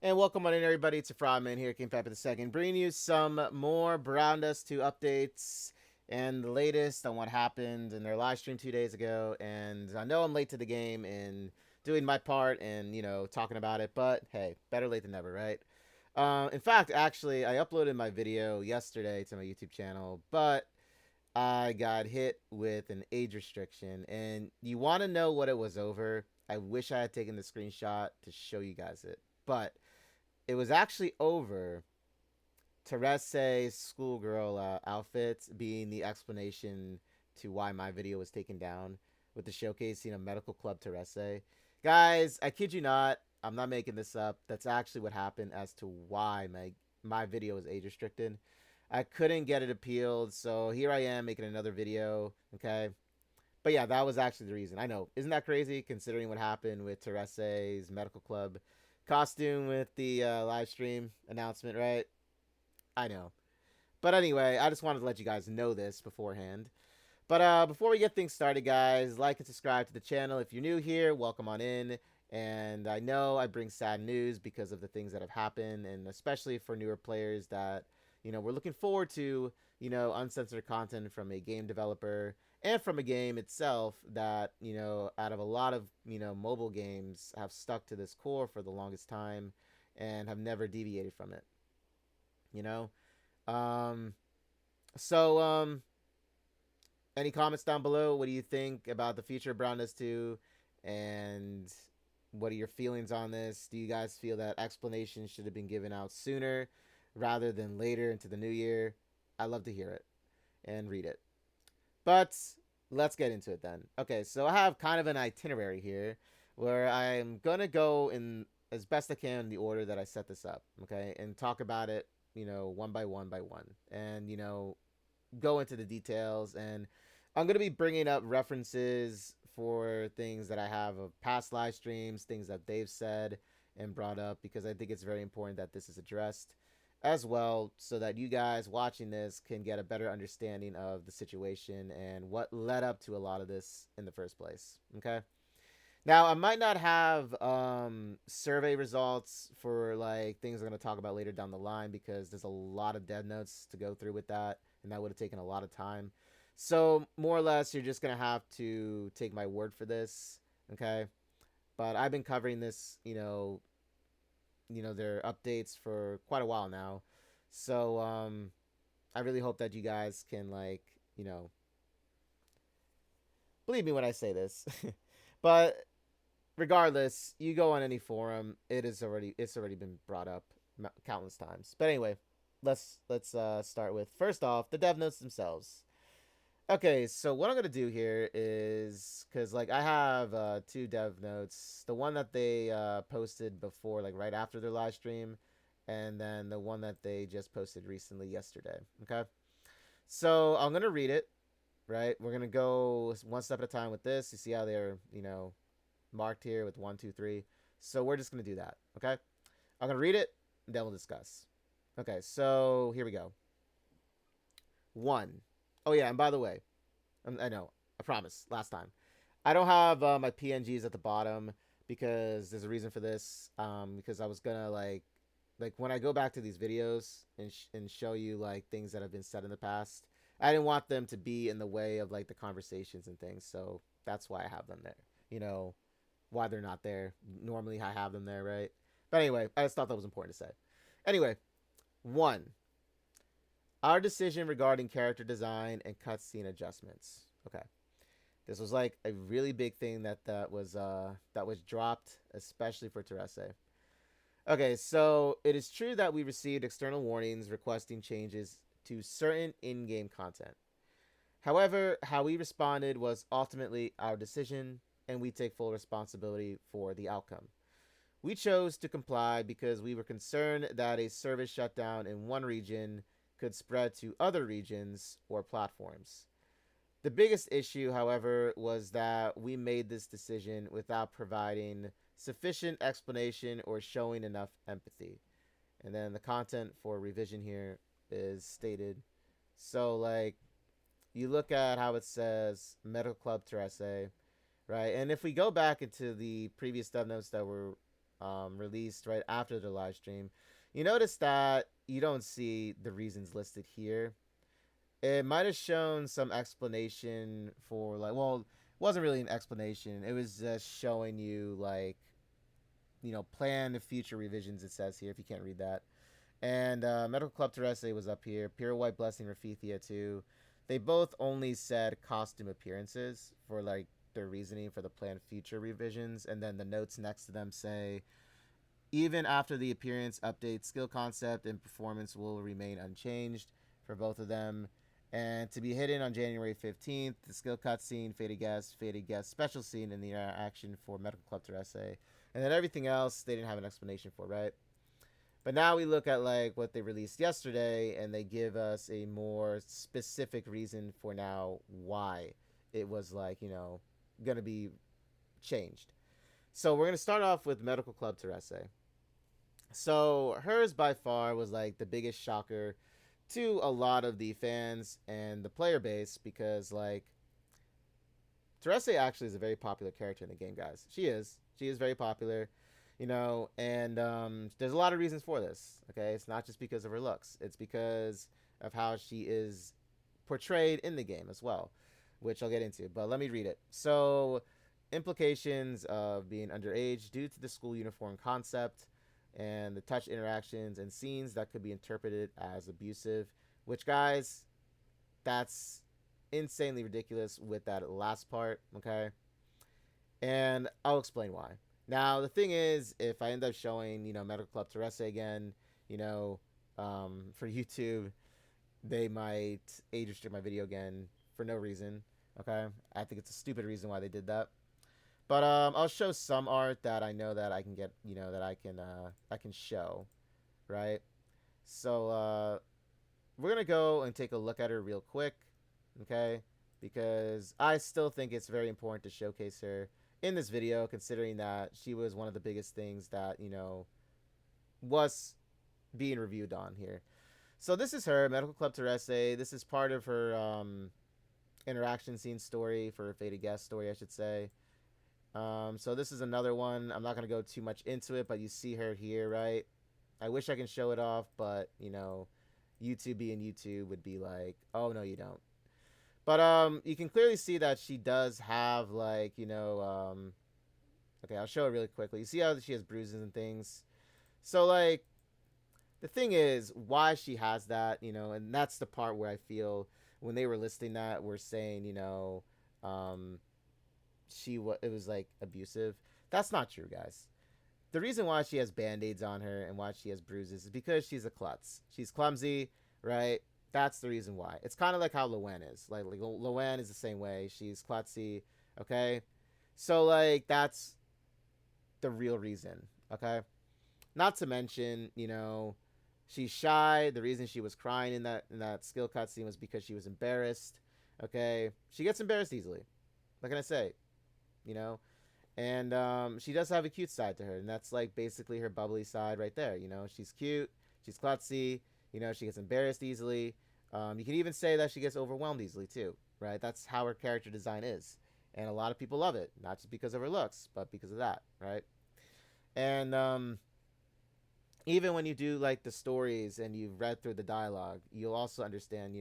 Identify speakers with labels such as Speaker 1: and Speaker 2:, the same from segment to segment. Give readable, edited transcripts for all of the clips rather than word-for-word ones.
Speaker 1: And welcome on in, everybody. It's a Frogman here, King Pepper II, bringing you some more Brown Dust 2 updates and the latest on what happened in their live stream 2 days ago. And I know I'm late to the game in doing my part and, talking about it, but hey, better late than never, right? In fact, actually, I uploaded my video yesterday to my YouTube channel, but I got hit with an age restriction. And you want to know what it was over? I wish I had taken the screenshot to show you guys it. But it was actually over Teresa's schoolgirl outfit being the explanation to why my video was taken down with the showcasing of Medical Club Teresa. Guys, I kid you not, I'm not making this up. That's actually what happened as to why my video was age restricted. I couldn't get it appealed, so here I am making another video, okay? But yeah, that was actually the reason. I know. Isn't that crazy considering what happened with Teresa's Medical Club costume with the live stream announcement, right? I know. But anyway, I just wanted to let you guys know this beforehand. But before we get things started, guys, like and subscribe to the channel. If you're new here, welcome on in. And I know I bring sad news because of the things that have happened, and especially for newer players that, we're looking forward to, uncensored content from a game developer and from a game itself that, out of a lot of, mobile games have stuck to this core for the longest time and have never deviated from it, you know? Um, so, any comments down below? What do you think about the future of Brownness 2? And what are your feelings on this? Do you guys feel that explanation should have been given out sooner rather than later into the new year? I'd love to hear it and read it. But let's get into it then. Okay, so I have kind of an itinerary here where I'm going to go in as best I can in the order that I set this up, okay, and talk about it, one by one by one. And, go into the details. And I'm going to be bringing up references for things that I have of past live streams, things that they've said and brought up, because I think it's very important that this is addressed as well, so that you guys watching this can get a better understanding of the situation and what led up to a lot of this in the first place. Okay. Now, I might not have survey results for like things I'm going to talk about later down the line, because there's a lot of dev notes to go through with that, and that would have taken a lot of time. So more or less, you're just going to have to take my word for this, okay? But I've been covering this, their updates for quite a while now. So I really hope that you guys can, like, believe me when I say this. But regardless, you go on any forum, it's already been brought up countless times. But anyway, let's start with, first off, the dev notes themselves. Okay, so what I'm gonna do here is, because like I have two dev notes, the one that they posted before, like right after their live stream, and then the one that they just posted recently yesterday. Okay, so I'm gonna read it. Right, we're gonna go one step at a time with this. You see how they're marked here with 1, 2, 3. So we're just gonna do that. Okay, I'm gonna read it, and then we'll discuss. Okay, so here we go. One. Oh yeah, and by the way, I know, I promise, last time, I don't have my PNGs at the bottom because there's a reason for this. Because I was gonna like when I go back to these videos and show you like things that have been said in the past, I didn't want them to be in the way of like the conversations and things. So that's why I have them there. Why they're not there. Normally I have them there, right? But anyway, I just thought that was important to say. Anyway, one, our decision regarding character design and cutscene adjustments. Okay. This was like a really big thing that was dropped, especially for Teresa. Okay, so it is true that we received external warnings requesting changes to certain in-game content. However, how we responded was ultimately our decision, and we take full responsibility for the outcome. We chose to comply because we were concerned that a service shutdown in one region could spread to other regions or platforms. The biggest issue, however, was that we made this decision without providing sufficient explanation or showing enough empathy. And then the content for revision here is stated. So, like, you look at how it says Medical Club Teresa, right? And if we go back into the previous dev notes that were released right after the live stream, you notice that you don't see the reasons listed here. It might have shown some explanation for like, well, it wasn't really an explanation. It was just showing you like, planned future revisions. It says here if you can't read that. And Medical Club Terese was up here. Pure White Blessing Raphethia too. They both only said costume appearances for like their reasoning for the planned future revisions, and then the notes next to them say, even after the appearance update, skill concept and performance will remain unchanged for both of them. And to be hidden on January 15th, the skill cutscene, Faded Guest special scene, and the interaction for Medical Club Terese. And then everything else, they didn't have an explanation for, right? But now we look at like what they released yesterday, and they give us a more specific reason for now why it was like, going to be changed. So we're going to start off with Medical Club Terese. So hers by far was like the biggest shocker to a lot of the fans and the player base, because like Terese actually is a very popular character in the game, guys. She is very popular, and there's a lot of reasons for this. Okay, it's not just because of her looks, it's because of how she is portrayed in the game as well, which I'll get into, but let me read it. So, implications of being underage due to the school uniform concept and the touch interactions and scenes that could be interpreted as abusive, which, guys, that's insanely ridiculous with that last part, okay? And I'll explain why. Now, the thing is, if I end up showing, Medical Club Terese again, for YouTube, they might age restrict my video again for no reason, okay? I think it's a stupid reason why they did that. But I'll show some art that I know that I can get, that I can show, right? So we're gonna go and take a look at her real quick, okay? Because I still think it's very important to showcase her in this video, considering that she was one of the biggest things that was being reviewed on here. So this is her, Medical Club Terese. This is part of her interaction scene story, for her Faded Guest story, I should say. So this is another one. I'm not going to go too much into it, but you see her here, right? I wish I can show it off, but, YouTube being YouTube would be like, oh, no, you don't. But you can clearly see that she does have, like, okay, I'll show it really quickly. You see how she has bruises and things? So, like, the thing is, why she has that, and that's the part where I feel when they were listing that, we're saying, it was like abusive. That's not true, guys. The reason why she has band-aids on her and why she has bruises is because she's a klutz. She's clumsy, right? That's the reason why. It's kind of like how Lowen is. Like Lowen is the same way. She's klutzy, okay? So like that's the real reason, okay? Not to mention, she's shy. The reason she was crying in that skill cutscene was because she was embarrassed, okay? She gets embarrassed easily. What can I say? And she does have a cute side to her, and that's like basically her bubbly side right there. She's cute, she's klutzy, she gets embarrassed easily. You can even say that she gets overwhelmed easily too, right? That's how her character design is, and a lot of people love it, not just because of her looks, but because of that, right? And even when you do like the stories and you've read through the dialogue, you'll also understand,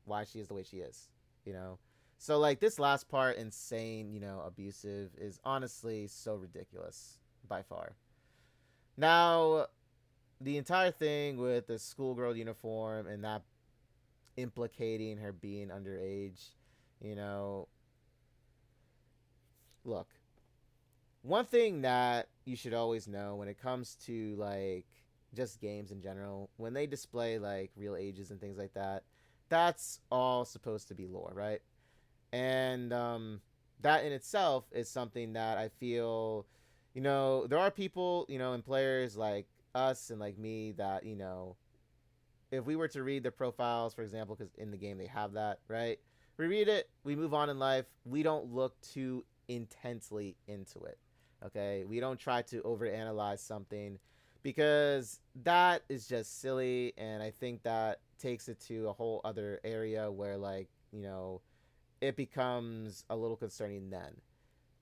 Speaker 1: why she is the way she is, So, like, this last part, insane, abusive, is honestly so ridiculous, by far. Now, the entire thing with the schoolgirl uniform and that implicating her being underage, look, one thing that you should always know when it comes to, like, just games in general, when they display, like, real ages and things like that, that's all supposed to be lore, right? And that in itself is something that I feel, there are people, and players like us and like me that, if we were to read their profiles, for example, because in the game they have that, right? We read it, we move on in life, we don't look too intensely into it, okay? We don't try to overanalyze something, because that is just silly, and I think that takes it to a whole other area where, like, it becomes a little concerning then.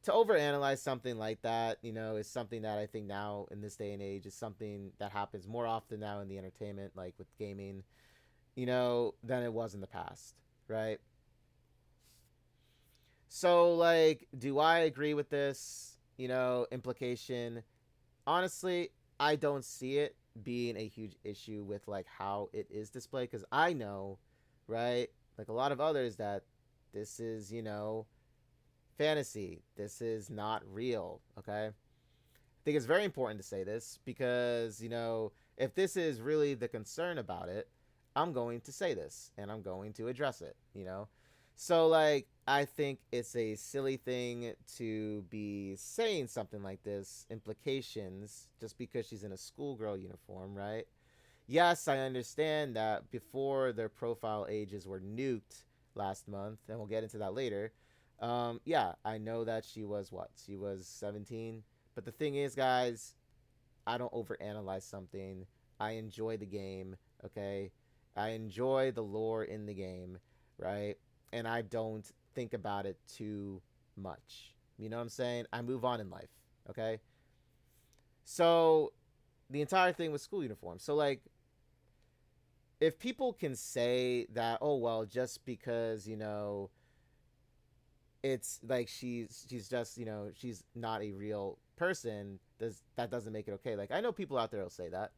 Speaker 1: to overanalyze something like that, is something that I think now in this day and age is something that happens more often now in the entertainment, like with gaming, than it was in the past, right? So, like, do I agree with this, implication? Honestly, I don't see it being a huge issue with like how it is displayed because I know, right, like a lot of others that this is, fantasy. This is not real, okay? I think it's very important to say this because, if this is really the concern about it, I'm going to say this and I'm going to address it. So, like, I think it's a silly thing to be saying something like this, implications, just because she's in a schoolgirl uniform, right? Yes, I understand that before their profile ages were nuked last month, and we'll get into that later. Yeah, I know that she was what? She was 17. But the thing is, guys, I don't overanalyze something. I enjoy the game, okay? I enjoy the lore in the game, right? And I don't think about it too much. You know what I'm saying? I move on in life, okay? So, the entire thing was school uniform. So, like, if people can say that, oh, well, just because, it's like she's just she's not a real person that doesn't make it okay. Like I know people out there will say that,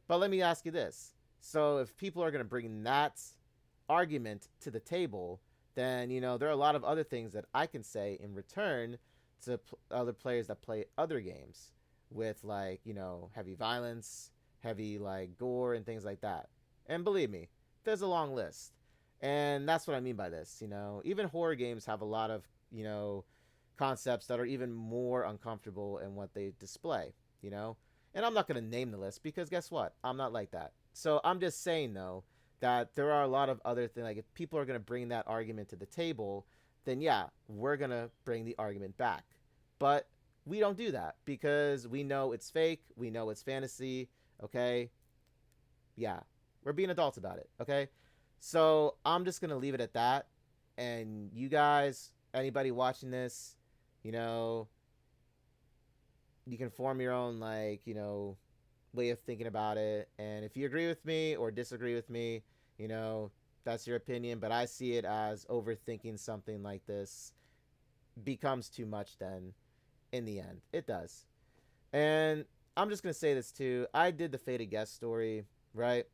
Speaker 1: but let me ask you this: so if people are going to bring that argument to the table, then there are a lot of other things that I can say in return to other players that play other games with like heavy violence, heavy like gore and things like that. And believe me, there's a long list. And that's what I mean by this. Even horror games have a lot of, concepts that are even more uncomfortable in what they display, you know? And I'm not going to name the list because guess what? I'm not like that. So I'm just saying, though, that there are a lot of other things. Like, if people are going to bring that argument to the table, then yeah, we're going to bring the argument back. But we don't do that because we know it's fake. We know it's fantasy. Okay? Yeah. We're being adults about it. Okay? So I'm just gonna leave it at that. And you guys, anybody watching this, you know, you can form your own way of thinking about it. And if you agree with me or disagree with me, that's your opinion. But I see it as overthinking something like this becomes too much. Then, in the end, it does. And I'm just gonna say this too. I did the Faded Guest story, right?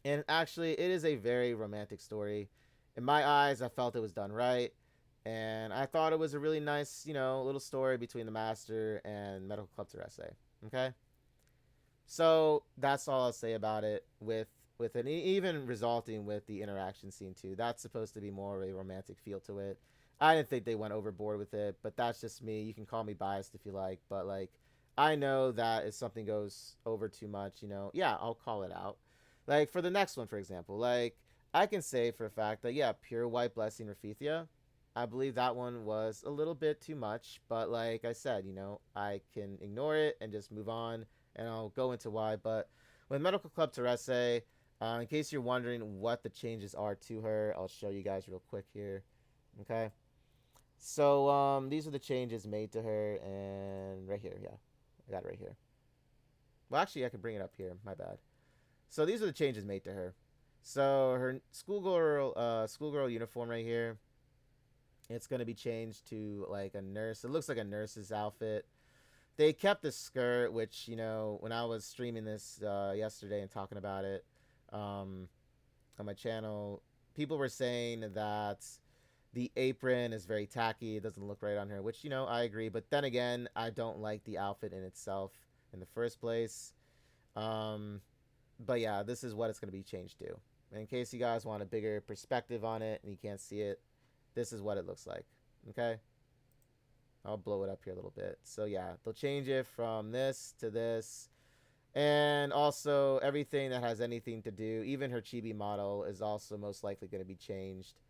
Speaker 1: And actually, it is a very romantic story. In my eyes, I felt it was done right. And I thought it was a really nice, little story between the Master and Medical Club Terese. Okay? So that's all I'll say about it with an even resulting with the interaction scene too. That's supposed to be more of a romantic feel to it. I didn't think they went overboard with it, but that's just me. You can call me biased if you like, but like I know that if something goes over too much, yeah, I'll call it out. Like for the next one, for example, like I can say for a fact that yeah, Pure White Blessing Raphithia, I believe that one was a little bit too much, but like I said, I can ignore it and just move on, and I'll go into why. But with Medical Club Terese, in case you're wondering what the changes are to her, I'll show you guys real quick here. Okay, so these are the changes made to her, and right here, yeah, I got it right here. Well, actually, I can bring it up here. My bad. So these are the changes made to her. So her schoolgirl uniform right here, it's gonna be changed to like a nurse. It looks like a nurse's outfit. They kept the skirt, which when I was streaming this yesterday and talking about it on my channel, people were saying that the apron is very tacky. It doesn't look right on her, which I agree. But then again, I don't like the outfit in itself in the first place. But yeah, this is what it's going to be changed to. In case you guys want a bigger perspective on it and you can't see it, this is what it looks like. Okay? I'll blow it up here a little bit. So yeah, they'll change it from this to this. And also everything that has anything to do, even her chibi model is also most likely going to be changed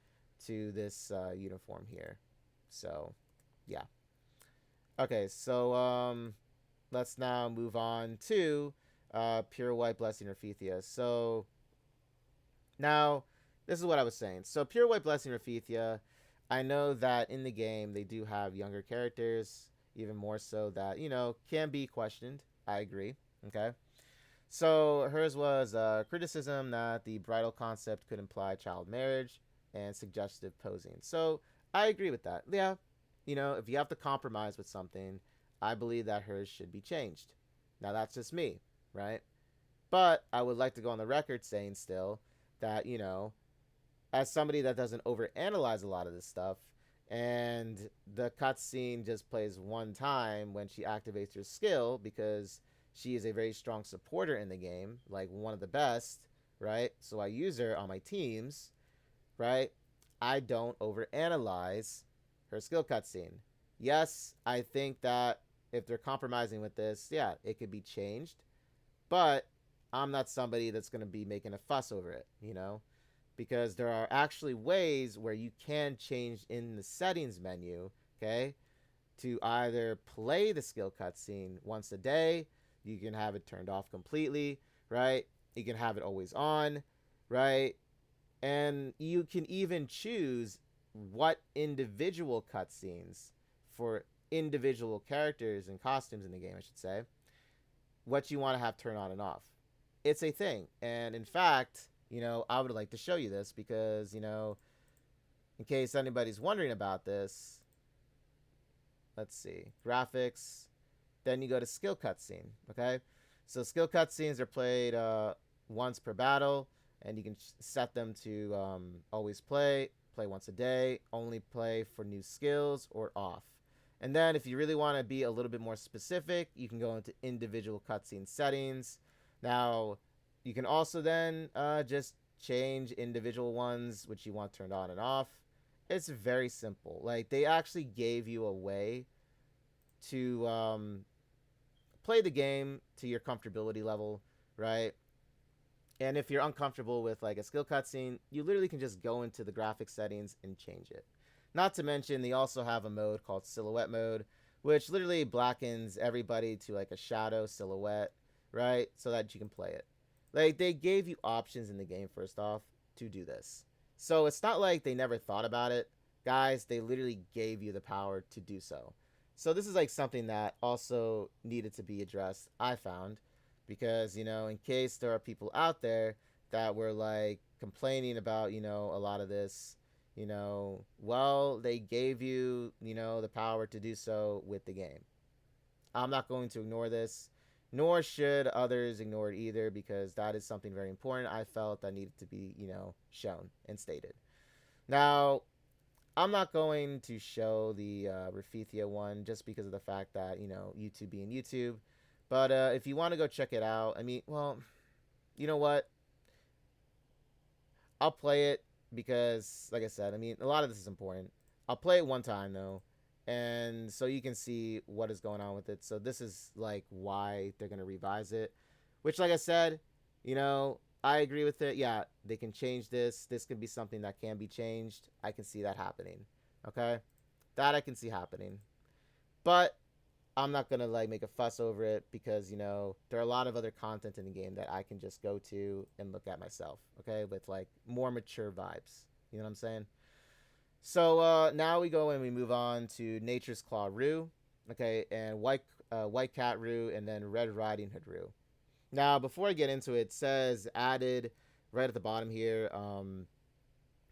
Speaker 1: to this uniform here. So yeah. Okay, so let's now move on to Pure White Blessing Raphithia. So now this is what I was saying. So Pure White Blessing Raphithia, I know that in the game they do have younger characters, even more so that, can be questioned. I agree. Okay. So hers was criticism that the bridal concept could imply child marriage and suggestive posing. So I agree with that. Yeah, if you have to compromise with something, I believe that hers should be changed. Now that's just me, right? But I would like to go on the record saying still that, as somebody that doesn't overanalyze a lot of this stuff, and the cutscene just plays one time when she activates her skill because she is a very strong supporter in the game, like one of the best, right? So I use her on my teams, right? I don't overanalyze her skill cutscene. Yes, I think that if they're compromising with this, yeah, it could be changed, but I'm not somebody that's going to be making a fuss over it, because there are actually ways where you can change in the settings menu, okay, to either play the skill cutscene once a day, you can have it turned off completely, right? You can have it always on, right? And you can even choose what individual cutscenes for individual characters and costumes in the game, I should say, what you want to have turn on and off. It's a thing. And in fact, I would like to show you this because, in case anybody's wondering about this, let's see, graphics, then you go to skill cutscene, okay? So skill cutscenes are played once per battle, and you can set them to always play once a day, only play for new skills, or off. And then if you really want to be a little bit more specific, you can go into individual cutscene settings. Now, you can also then just change individual ones which you want turned on and off. It's very simple. Like, they actually gave you a way to play the game to your comfortability level, right? And if you're uncomfortable with like a skill cutscene, you literally can just go into the graphics settings and change it. Not to mention, they also have a mode called silhouette mode, which literally blackens everybody to like a shadow silhouette, right? So that you can play it. Like, they gave you options in the game, first off, to do this. So it's not like they never thought about it. Guys, they literally gave you the power to do so. So this is like something that also needed to be addressed, I found, because, in case there are people out there that were like complaining about, a lot of this, well, they gave you, the power to do so with the game. I'm not going to ignore this, nor should others ignore it either, because that is something very important I felt that needed to be, shown and stated. Now, I'm not going to show the Rafithia one just because of the fact that, YouTube being YouTube. But if you want to go check it out, I mean, well, you know what? I'll play it because, like I said, I mean, a lot of this is important. I'll play it one time, though, and so you can see what is going on with it. So this is, like, why they're going to revise it, which, like I said, I agree with it. Yeah, they can change this. This can be something that can be changed. I can see that happening, okay? That I can see happening. But I'm not gonna like make a fuss over it because there are a lot of other content in the game that I can just go to and look at myself, okay, with like more mature vibes. You know what I'm saying? So now we go and we move on to Nature's Claw Rue, okay, and White Cat Rue, and then Red Riding Hood Rue. Now before I get into it, it says added right at the bottom here.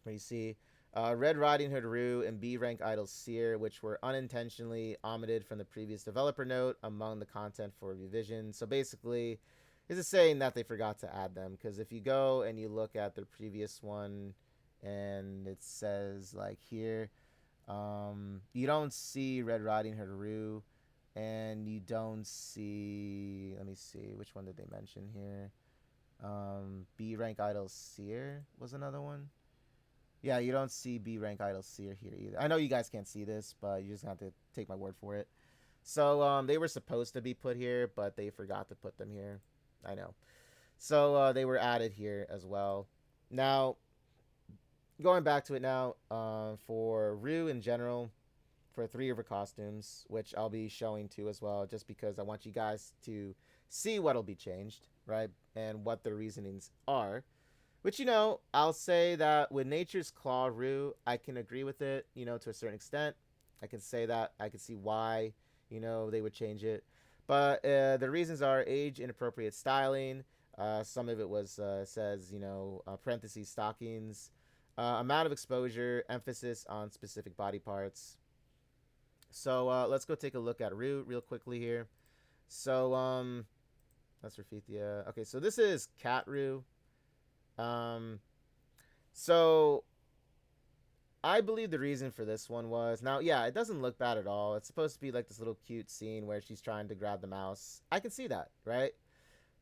Speaker 1: Where you see Red Riding Hood Rue and B rank idol Seer, which were unintentionally omitted from the previous developer note among the content for revision. So basically, this is saying that they forgot to add them, because if you go and you look at the previous one, and it says like here, you don't see Red Riding Hood Rue, and you don't see. Let me see, which one did they mention here? B rank idol Seer was another one. Yeah, you don't see B rank idol Seer here either. I know you guys can't see this, but you just have to take my word for it. So they were supposed to be put here, but they forgot to put them here. I know. So they were added here as well. Now, going back to it now, for Rue in general, for 3 of her costumes, which I'll be showing too as well, just because I want you guys to see what'll be changed, right? And what the reasonings are. Which, I'll say that with Nature's Claw Rue, I can agree with it, to a certain extent. I can say that. I can see why, they would change it. But the reasons are age inappropriate styling. Some of it was, says, parentheses, stockings. Amount of exposure, emphasis on specific body parts. So let's go take a look at Rue real quickly here. So, that's Rafithia. Okay, so this is Cat Rue. Um, so I believe the reason for this one was now, yeah, it doesn't look bad at all. It's supposed to be like this little cute scene where she's trying to grab the mouse. I can see that, right?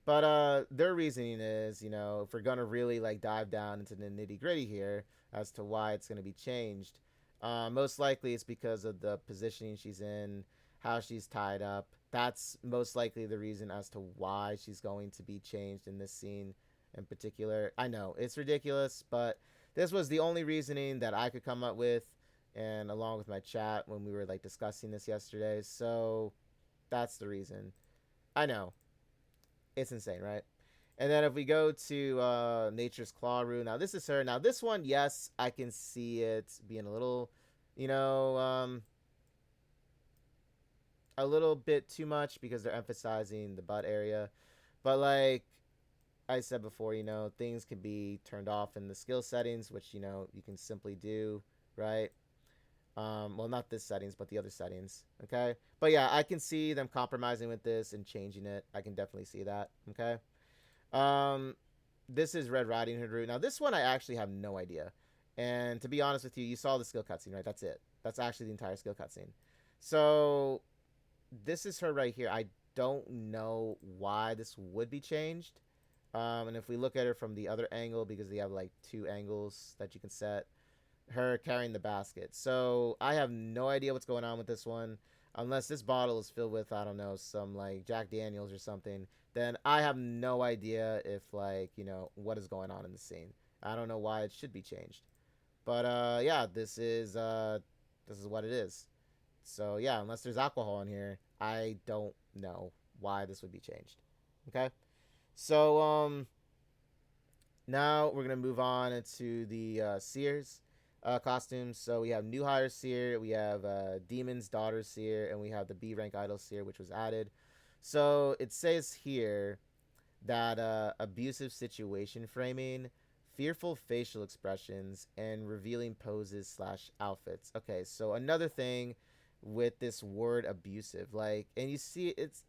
Speaker 1: But their reasoning is, if we're gonna really like dive down into the nitty gritty here as to why it's gonna be changed, most likely it's because of the positioning she's in, how she's tied up. That's most likely the reason as to why she's going to be changed in this scene in particular. I know it's ridiculous, but this was the only reasoning that I could come up with, and along with my chat when we were like discussing this yesterday. So that's the reason. I know it's insane, right? And then if we go to Nature's Claw Rue, now this is her. Now this one, yes, I can see it being a little, a little bit too much because they're emphasizing the butt area. But like I said before, things can be turned off in the skill settings, which, you can simply do, right? Well, not this settings, but the other settings, okay? But yeah, I can see them compromising with this and changing it. I can definitely see that, okay? This is Red Riding Hood route. Now, this one I actually have no idea. And to be honest with you, you saw the skill cutscene, right? That's it. That's actually the entire skill cutscene. So, this is her right here. I don't know why this would be changed. And if we look at her from the other angle, because they have like two angles that you can set, her carrying the basket. So I have no idea what's going on with this one. Unless this bottle is filled with, I don't know, some like Jack Daniels or something, then I have no idea if like, what is going on in the scene. I don't know why it should be changed. But yeah, this is what it is. So yeah, unless there's alcohol in here, I don't know why this would be changed. Okay? So now we're gonna move on into the Sears costumes. So we have New Hire Seer, we have Demon's Daughter Seer, and we have the B rank Idol Seer, which was added. So it says here that abusive situation framing, fearful facial expressions, and revealing poses slash outfits. Okay, so another thing with this word abusive, like, and you see it's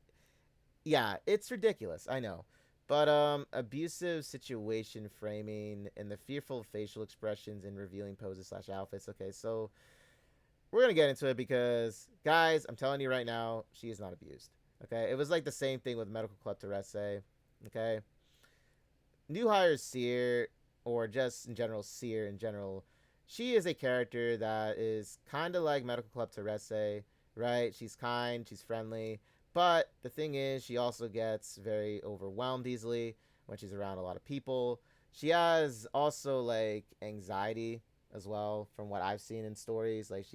Speaker 1: ridiculous, I know. But abusive situation framing and the fearful facial expressions and revealing poses slash outfits. Okay, so we're gonna get into it because guys, I'm telling you right now, she is not abused. Okay, it was like the same thing with Medical Club Terese. Okay, New Hire Seer, or just in general Seer in general, she is a character that is kind of like Medical Club Terese, right? She's kind, she's friendly, but the thing is, she also gets very overwhelmed easily when she's around a lot of people. She has also like anxiety as well, from what I've seen in stories. Like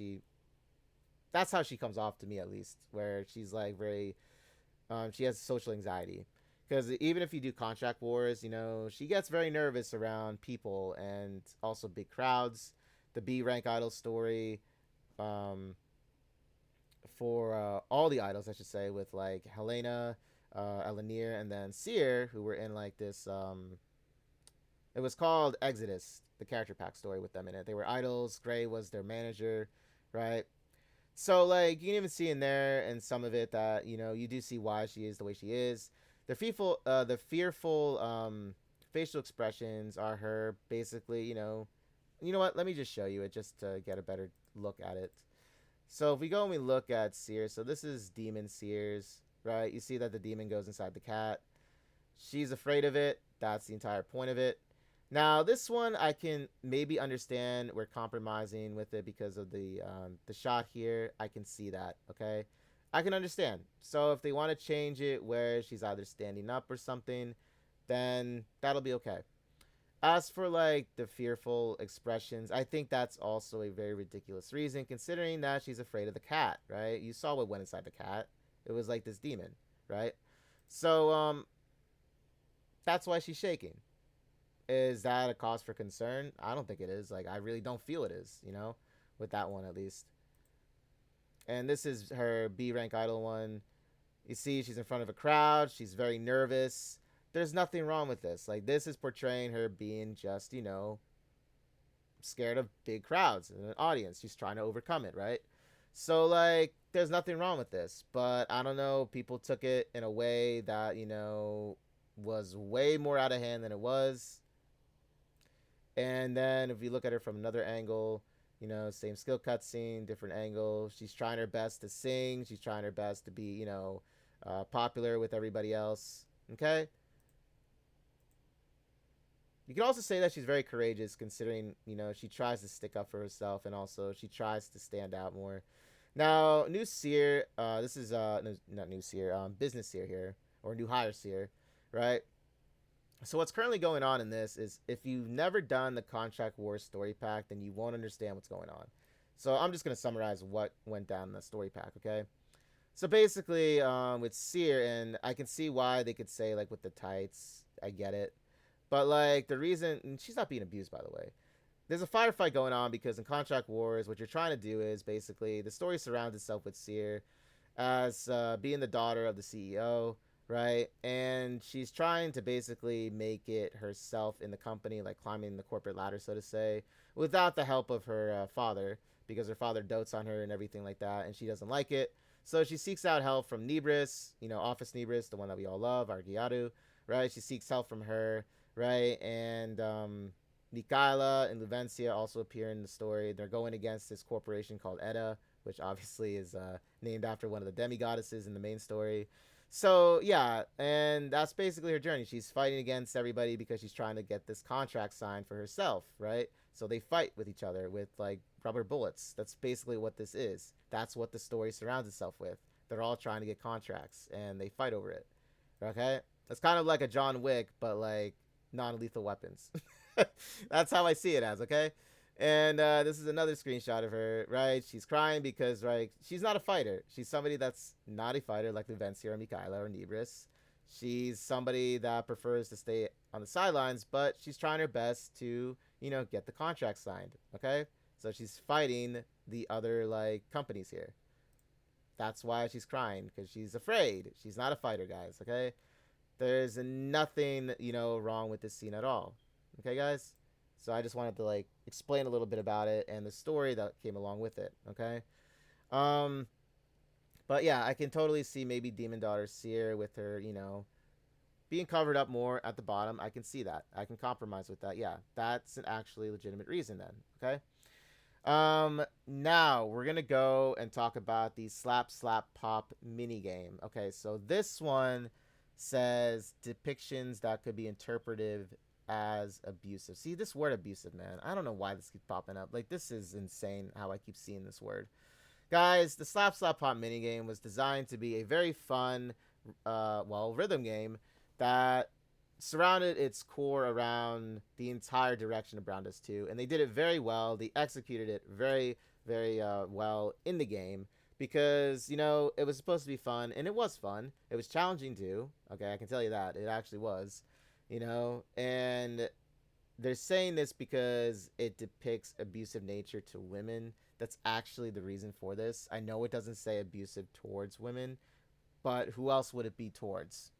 Speaker 1: that's how she comes off to me, at least, where she's like very, she has social anxiety. Because even if you do contract wars, she gets very nervous around people and also big crowds. The B rank idol story, for all the idols, I should say, with like Helena, Elanir, and then Seer, who were in like this. It was called Exodus, the character pack story with them in it. They were idols. Gray was their manager, right? So like you can even see in there and some of it that you do see why she is the way she is. The fearful facial expressions are her basically. You know what? Let me just show you it just to get a better look at it. So if we go and we look at Sears, so this is Demon Sears, right? You see that the demon goes inside the cat. She's afraid of it. That's the entire point of it. Now this one I can maybe understand. We're compromising with it because of the shot here. I can see that. Okay, I can understand. So if they want to change it where she's either standing up or something, then that'll be okay. As for like the fearful expressions, I think that's also a very ridiculous reason, considering that she's afraid of the cat, right? You saw what went inside the cat. It was like this demon, right? So that's why she's shaking. Is that a cause for concern? I don't think it is. Like, I really don't feel it is, you know, with that one at least. And this is her B rank idol one. You see, she's in front of a crowd. She's very nervous. There's nothing wrong with this. Like, this is portraying her being just, you know, scared of big crowds and an audience. She's trying to overcome it, right? So, like, there's nothing wrong with this. But I don't know. People took it in a way that, you know, was way more out of hand than it was. And then if you look at her from another angle, you know, same skill cutscene, different angle. She's trying her best to sing. She's trying her best to be, you know, popular with everybody else. Okay? You can also say that she's very courageous considering, you know, she tries to stick up for herself and also she tries to stand out more. Now, new seer, this is, no, not new seer, business seer here, or new hire seer, right? So what's currently going on in this is if you've never done the Contract Wars story pack, then you won't understand what's going on. So I'm just going to summarize what went down in the story pack, okay? So basically, with Seer, and I can see why they could say, like, with the tights, I get it. But, like, the reason, and she's not being abused, by the way. There's a firefight going on because in Contract Wars, what you're trying to do is basically the story surrounds itself with Seer as being the daughter of the CEO, right? And she's trying to basically make it herself in the company, like climbing the corporate ladder, so to say, without the help of her father, because her father dotes on her and everything like that, and she doesn't like it. So she seeks out help from Nebris, you know, Office Nebris, the one that we all love, Argiadu, right? She seeks help from her, right? And Mikaela and Luvencia also appear in the story. They're going against this corporation called Edda, which obviously is named after one of the demigoddesses in the main story. So yeah, and that's basically her journey. She's fighting against everybody because she's trying to get this contract signed for herself, right? So they fight with each other with like rubber bullets. That's basically what this is. That's what the story surrounds itself with. They're all trying to get contracts and they fight over it. Okay? It's kind of like a John Wick, but like non-lethal weapons. That's how I see it as, okay? And this is another screenshot of her, right? She's crying because, right, she's not a fighter. She's somebody that's not a fighter like Luvencia or Mikaela or Nebris. She's somebody that prefers to stay on the sidelines, but she's trying her best to, you know, get the contract signed, okay? So she's fighting the other, like, companies here. That's why she's crying, because she's afraid. She's not a fighter, guys, okay? There's nothing, you know, wrong with this scene at all. Okay, guys? So I just wanted to, like, explain a little bit about it and the story that came along with it, okay? Um, but yeah, I can totally see maybe Demon Daughter Seer with her, you know, being covered up more at the bottom. I can see that. I can compromise with that. Yeah, that's an actually legitimate reason then, okay? Now we're gonna go and talk about the Slap Slap Pop mini game. Okay, so this one says depictions that could be interpreted as abusive. See this word abusive, man. I don't know why this keeps popping up. Like, this is insane how I keep seeing this word. Guys, the Slap Slap Pop minigame was designed to be a very fun, rhythm game that surrounded its core around the entire direction of Brown Dust 2, and they did it very well. They executed it very, very well in the game because, you know, it was supposed to be fun, and it was fun. It was challenging too. Okay, I can tell you that. It actually was, you know, and they're saying this because it depicts abusive nature to women. That's actually the reason for this. I know it doesn't say abusive towards women, but who else would it be towards?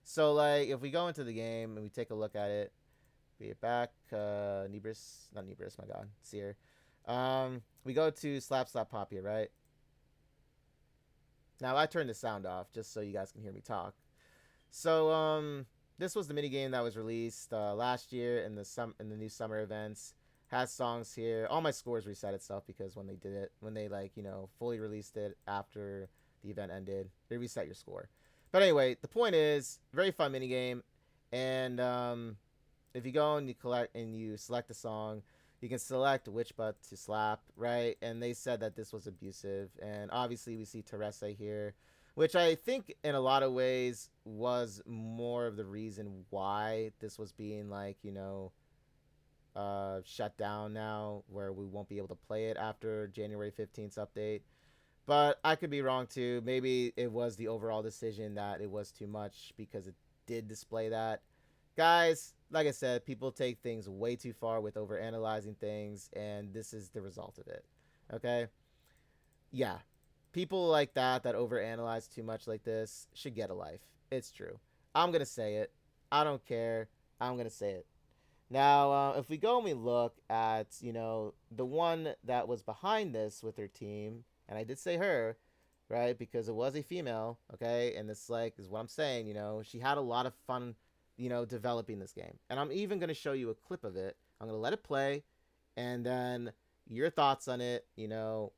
Speaker 1: So, like, if we go into the game and we take a look at it, be it back, Nebris, not Nebris, my god, Seer. We go to Slap Slap Pop here, right? Now, I turned the sound off just so you guys can hear me talk. So, this was the minigame that was released last year in the new summer events. Has songs here. All my scores reset itself because when they did it, when they, like, you know, fully released it after the event ended, they reset your score. But anyway, the point is, very fun minigame. And if you go and you collect and you select a song, you can select which butt to slap, right? And they said that this was abusive. And obviously we see Teresa here, which I think in a lot of ways was more of the reason why this was being, like, you know, shut down now, where we won't be able to play it after January 15th update. But I could be wrong too. Maybe it was the overall decision that it was too much because it did display that. guys, like I said, people take things way too far with overanalyzing things, and this is the result of it. Okay? Yeah. People like that overanalyze too much like this should get a life. It's true. I'm going to say it. I don't care. I'm going to say it. Now, if we go and we look at, the one that was behind this with her team, and I did say her, right, because it was a female, okay, and this, is what I'm saying, she had a lot of fun, developing this game. And I'm even going to show you a clip of it. I'm going to let it play, and then your thoughts on it,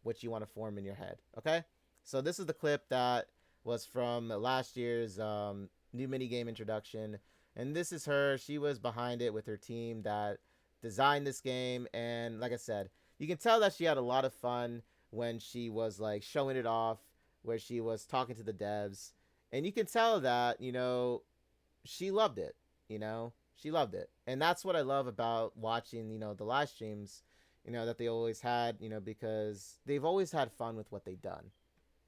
Speaker 1: what you want to form in your head, okay? So this is the clip that was from last year's new minigame introduction. And this is her. She was behind it with her team that designed this game. And like I said, you can tell that she had a lot of fun when she was showing it off, where she was talking to the devs. And you can tell that, she loved it, she loved it. And that's what I love about watching, the live streams, that they always had, because they've always had fun with what they've done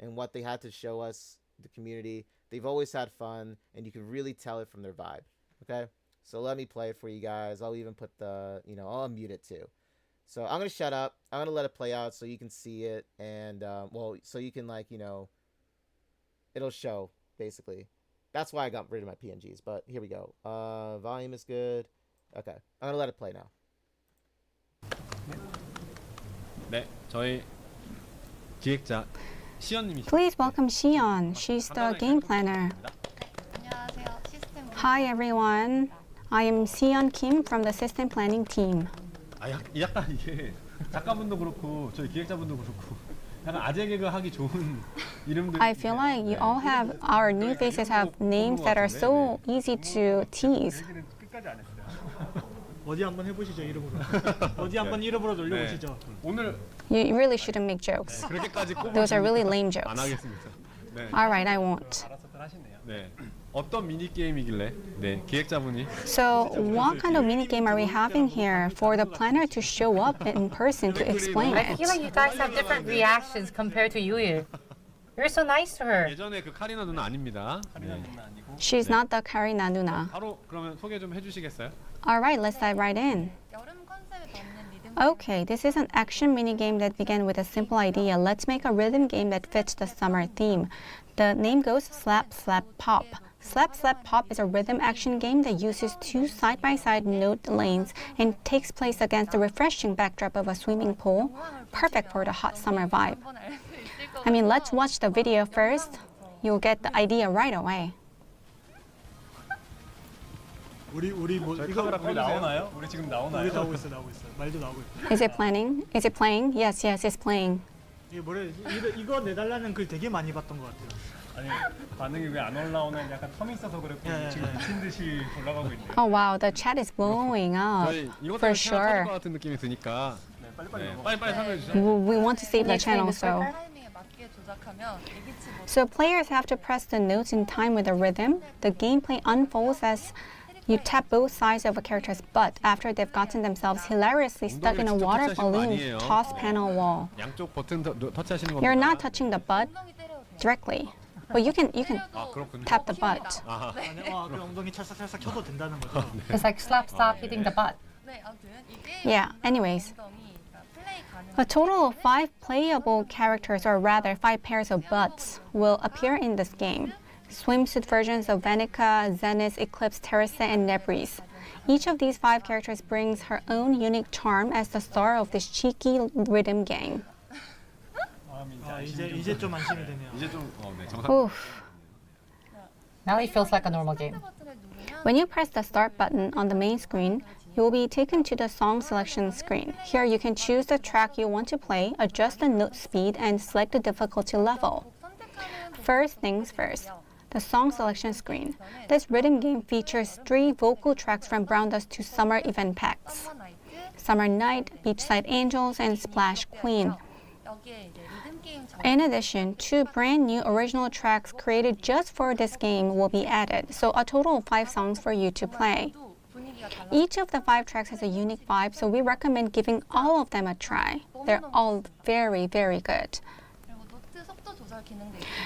Speaker 1: and what they had to show us, the community. They've always had fun, and you can really tell it from their vibe. Okay, so let me play it for you guys. I'll even put the, I'll unmute it too. So I'm going to shut up. I'm going to let it play out so you can see it. And, so you can, it'll show, basically. That's why I got rid of my PNGs. But here we go. Volume is good. Okay, I'm going to let it play now.
Speaker 2: 네, 저희 기획자 시연님이.
Speaker 3: Please welcome Xion. She's the game planner. Hi everyone. I am Xion Kim from the system planning team.
Speaker 2: 약간 이게 작가분도 그렇고 저희 기획자분도 그렇고 약간 아재 개그 하기 좋은 이름들.
Speaker 3: I feel like you all have, our new faces have names that are so easy to tease.
Speaker 2: 끝까지 안 했어요.
Speaker 4: 어디 한번 해보시죠, 이름으로. 어디 한번 이름으로 놀려보시죠.
Speaker 2: 오늘
Speaker 3: You really shouldn't make jokes.
Speaker 2: 그렇게까지
Speaker 3: Those are really lame
Speaker 2: 안
Speaker 3: jokes.
Speaker 2: 하겠습니다. 네.
Speaker 3: Alright, I won't.
Speaker 2: 알아서들 하시네요. 네. 어떤 미니 게임이길래? 네, 기획자분이.
Speaker 3: So, what kind of minigame are we having here for the planner to show up in person to explain
Speaker 5: I
Speaker 3: it?
Speaker 5: feel like you guys have different reactions compared to Yuil. You're so nice to her.
Speaker 2: 예전에 그 카리나 누나 아닙니다. 네.
Speaker 3: She's not the Karina Nuna.
Speaker 2: 바로 그러면 소개 좀 해주시겠어요?
Speaker 3: Alright, let's dive right in. Okay, this is an action minigame that began with a simple idea. Let's make a rhythm game that fits the summer theme. The name goes Slap Slap Pop. Slap Slap Pop is a rhythm action game that uses two side-by-side note lanes and takes place against the refreshing backdrop of a swimming pool. Perfect for the hot summer vibe. I mean, let's watch the video first. You'll get the idea right away.
Speaker 4: 우리 뭐
Speaker 2: 저희
Speaker 4: 이거
Speaker 2: 카메라 거기 나오나요? 우리 지금 나오나요?
Speaker 4: 우리 나오고 있어. 말도 나오고 있어.
Speaker 3: Is it playing? Is it playing? Yes, it's playing.
Speaker 4: 이게 뭐래? 이거 내달라는 글 되게 많이 봤던 것 같아요.
Speaker 2: 아니 반응이 왜 안 올라오는 약간 텀이 있어서 그랬고 지금 미친 듯이 올라가고 있네요.
Speaker 3: Oh wow, the chat is blowing up.
Speaker 2: 저희 이것
Speaker 3: For
Speaker 2: 때문에 채널 터질
Speaker 3: sure.
Speaker 2: 것 같은 느낌이 드니까 빨리빨리 설명해 주세요.
Speaker 3: We want to save the channel, so players have to press the notes in time with the rhythm. The gameplay unfolds as you tap both sides of a character's butt after they've gotten themselves hilariously stuck in a water balloon toss panel wall.
Speaker 2: 양쪽 버튼 터치하시는 겁니다.
Speaker 3: You're not touching the butt directly, but you can
Speaker 2: 아, 그렇군요.
Speaker 3: tap the butt.
Speaker 4: 그 엉덩이 찰싹찰싹 켜도 된다는 거죠.
Speaker 5: It's like slap slap hitting the butt.
Speaker 3: Yeah, anyways. A total of 5 playable characters, or rather 5 pairs of butts, will appear in this game. Swimsuit versions of Venica, Zenith, Eclipse, Teresa, and Nebris. Each of these 5 characters brings her own unique charm as the star of this cheeky rhythm game.
Speaker 4: 이제 좀 안심이 되네요.
Speaker 2: 이제 좀 정상.
Speaker 3: Oof.
Speaker 5: Now it feels like a normal game.
Speaker 3: When you press the start button on the main screen, you will be taken to the song selection screen. Here you can choose the track you want to play, adjust the note speed, and select the difficulty level. First things first, the song selection screen. This rhythm game features 3 vocal tracks from Brown Dust 2 summer event packs: Summer Night, Beachside Angels, and Splash Queen. In addition, 2 brand new original tracks created just for this game will be added, so a total of 5 songs for you to play. Each of the 5 tracks has a unique vibe, so we recommend giving all of them a try. They're all very, very good.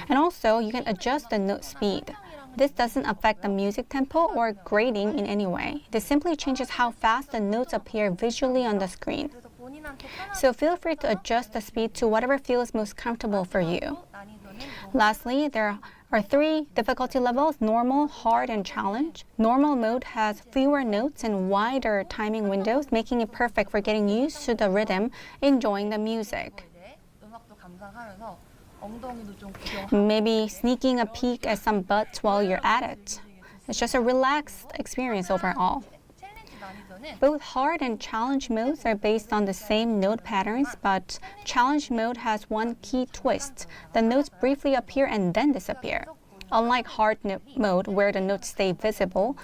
Speaker 3: And also, you can adjust the note speed. This doesn't affect the music tempo or grading in any way. This simply changes how fast the notes appear visually on the screen. So feel free to adjust the speed to whatever feels most comfortable for you. Lastly, there are 3 difficulty levels: normal, hard, and challenge. Normal mode has fewer notes and wider timing windows, making it perfect for getting used to the rhythm, enjoying the music. Maybe sneaking a peek at some butts while you're at it. It's just a relaxed experience overall. Both hard and challenge modes are based on the same note patterns, but challenge mode has one key twist. The notes briefly appear and then disappear. Unlike hard mode, where the notes stay visible,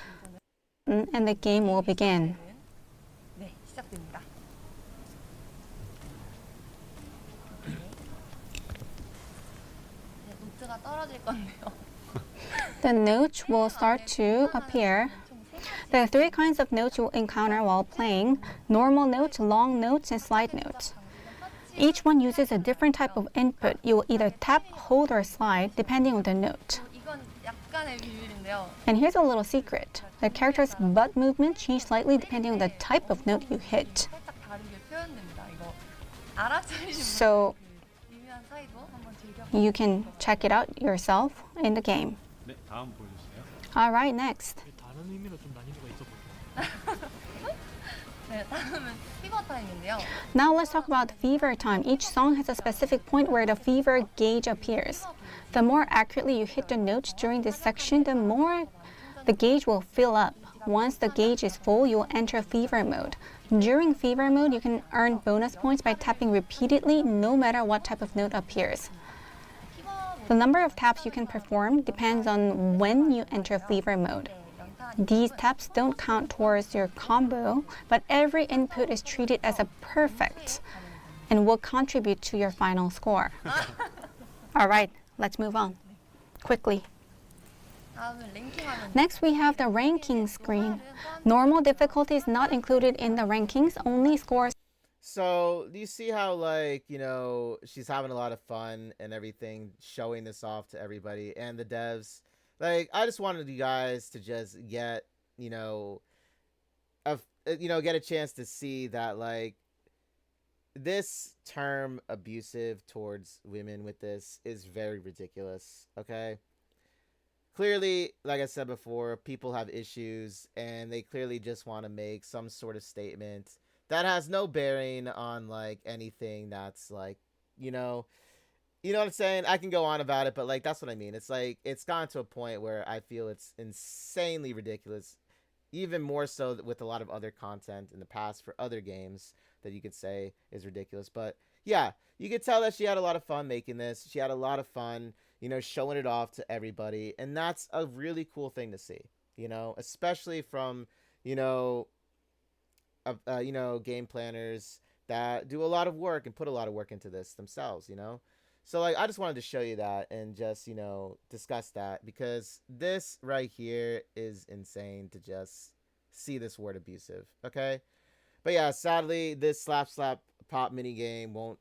Speaker 3: and the game will begin. The notes will start to appear. There are 3 kinds of notes you'll encounter while playing: normal notes, long notes, and slide notes. Each one uses a different type of input. You will either tap, hold, or slide depending on the note. And here's a little secret. The character's butt movement change slightly depending on the type of note you hit. So you can check it out yourself in the game.
Speaker 2: 네, 다음 보여주세요.
Speaker 3: Alright, next.
Speaker 4: 다른 의미로 좀 난이도가 있어 보여요.
Speaker 6: 네, 다음은 피버 타임인데요.
Speaker 3: Now let's talk about fever time. Each song has a specific point where the fever gauge appears. The more accurately you hit the notes during this section, the more the gauge will fill up. Once the gauge is full, you will enter fever mode. During fever mode, you can earn bonus points by tapping repeatedly, no matter what type of note appears. The number of taps you can perform depends on when you enter fever mode. These taps don't count towards your combo, but every input is treated as a perfect and will contribute to your final score. Alright, let's move on. Quickly.
Speaker 6: 다음은 랭킹하면
Speaker 3: Next, we have the ranking screen. Normal difficulty is not included in the rankings, only scores.
Speaker 1: So, do you see how, like, you know, she's having a lot of fun and everything, showing this off to everybody and the devs? Like, I just wanted you guys to just get, get a chance to see that, like, this term abusive towards women with this is very ridiculous, okay? Clearly, like I said before, people have issues and they clearly just want to make some sort of statement that has no bearing on, like, anything that's, like, you know what I'm saying? I can go on about it, but, like, that's what I mean. It's like, it's gotten to a point where I feel it's insanely ridiculous, even more so with a lot of other content in the past for other games that you could say is ridiculous. But yeah, you could tell that she had a lot of fun making this. She had a lot of fun, showing it off to everybody. And that's a really cool thing to see, especially from, game planners that do a lot of work and put a lot of work into this themselves, So, like, I just wanted to show you that and just, discuss that, because this right here is insane to just see this word abusive, okay? But yeah, sadly, this slap pop minigame won't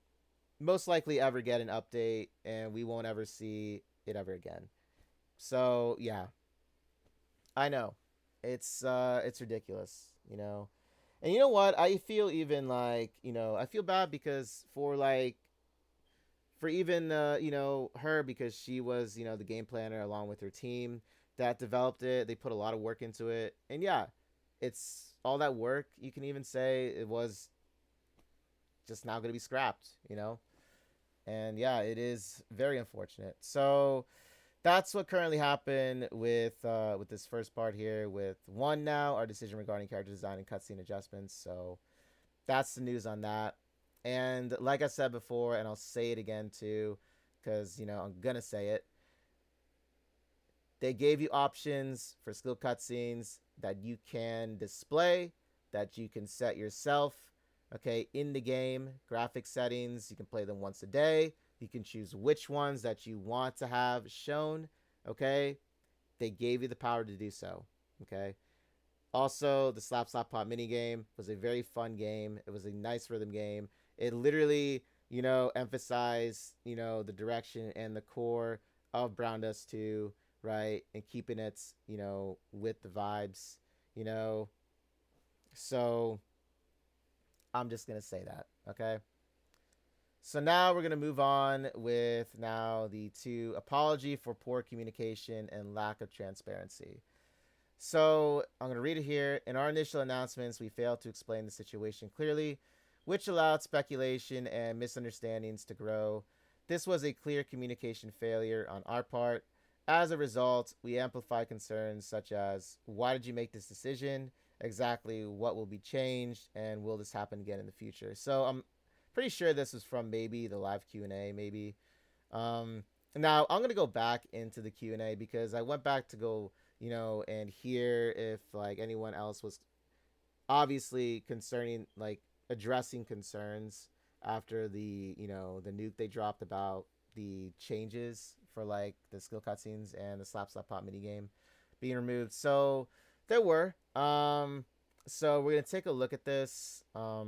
Speaker 1: most likely ever get an update, and we won't ever see it ever again. So, yeah. I know. It's ridiculous, And you know what? I feel even like, I feel bad because for even, her, because she was, the game planner along with her team that developed it. They put a lot of work into it. And yeah, it's all that work. You can even say it was just now going to be scrapped, And yeah, it is very unfortunate. So that's what currently happened with this first part here with 1 now, our decision regarding character design and cutscene adjustments. So that's the news on that. And like I said before, and I'll say it again too, because, I'm going to say it. They gave you options for skill cutscenes that you can display, that you can set yourself, okay, in the game. Graphic settings, you can play them once a day. You can choose which ones that you want to have shown, okay? They gave you the power to do so, okay? Also, the Slap Slap Pop minigame was a very fun game. It was a nice rhythm game. It literally, emphasized, the direction and the core of Brown Dust 2 right? And keeping it, you know, with the vibes, you know. So I'm just going to say that, okay? So now we're going to move on with now the 2 apology for poor communication and lack of transparency. So I'm going to read it here. In our initial announcements, we failed to explain the situation clearly, which allowed speculation and misunderstandings to grow. This was a clear communication failure on our part. As a result, we amplified concerns such as, why did you make this decision? Exactly what will be changed, and will this happen again in the future? So I'm pretty sure this was from maybe the live Q&A, maybe. Now I'm going to go back into the Q&A because I went back to go, you know, and hear if like anyone else was obviously concerning, like addressing concerns after the, you know, the nuke they dropped about the changes for like the skill cutscenes and the slap slap pop minigame being removed. So there were. So we're gonna take a look at this a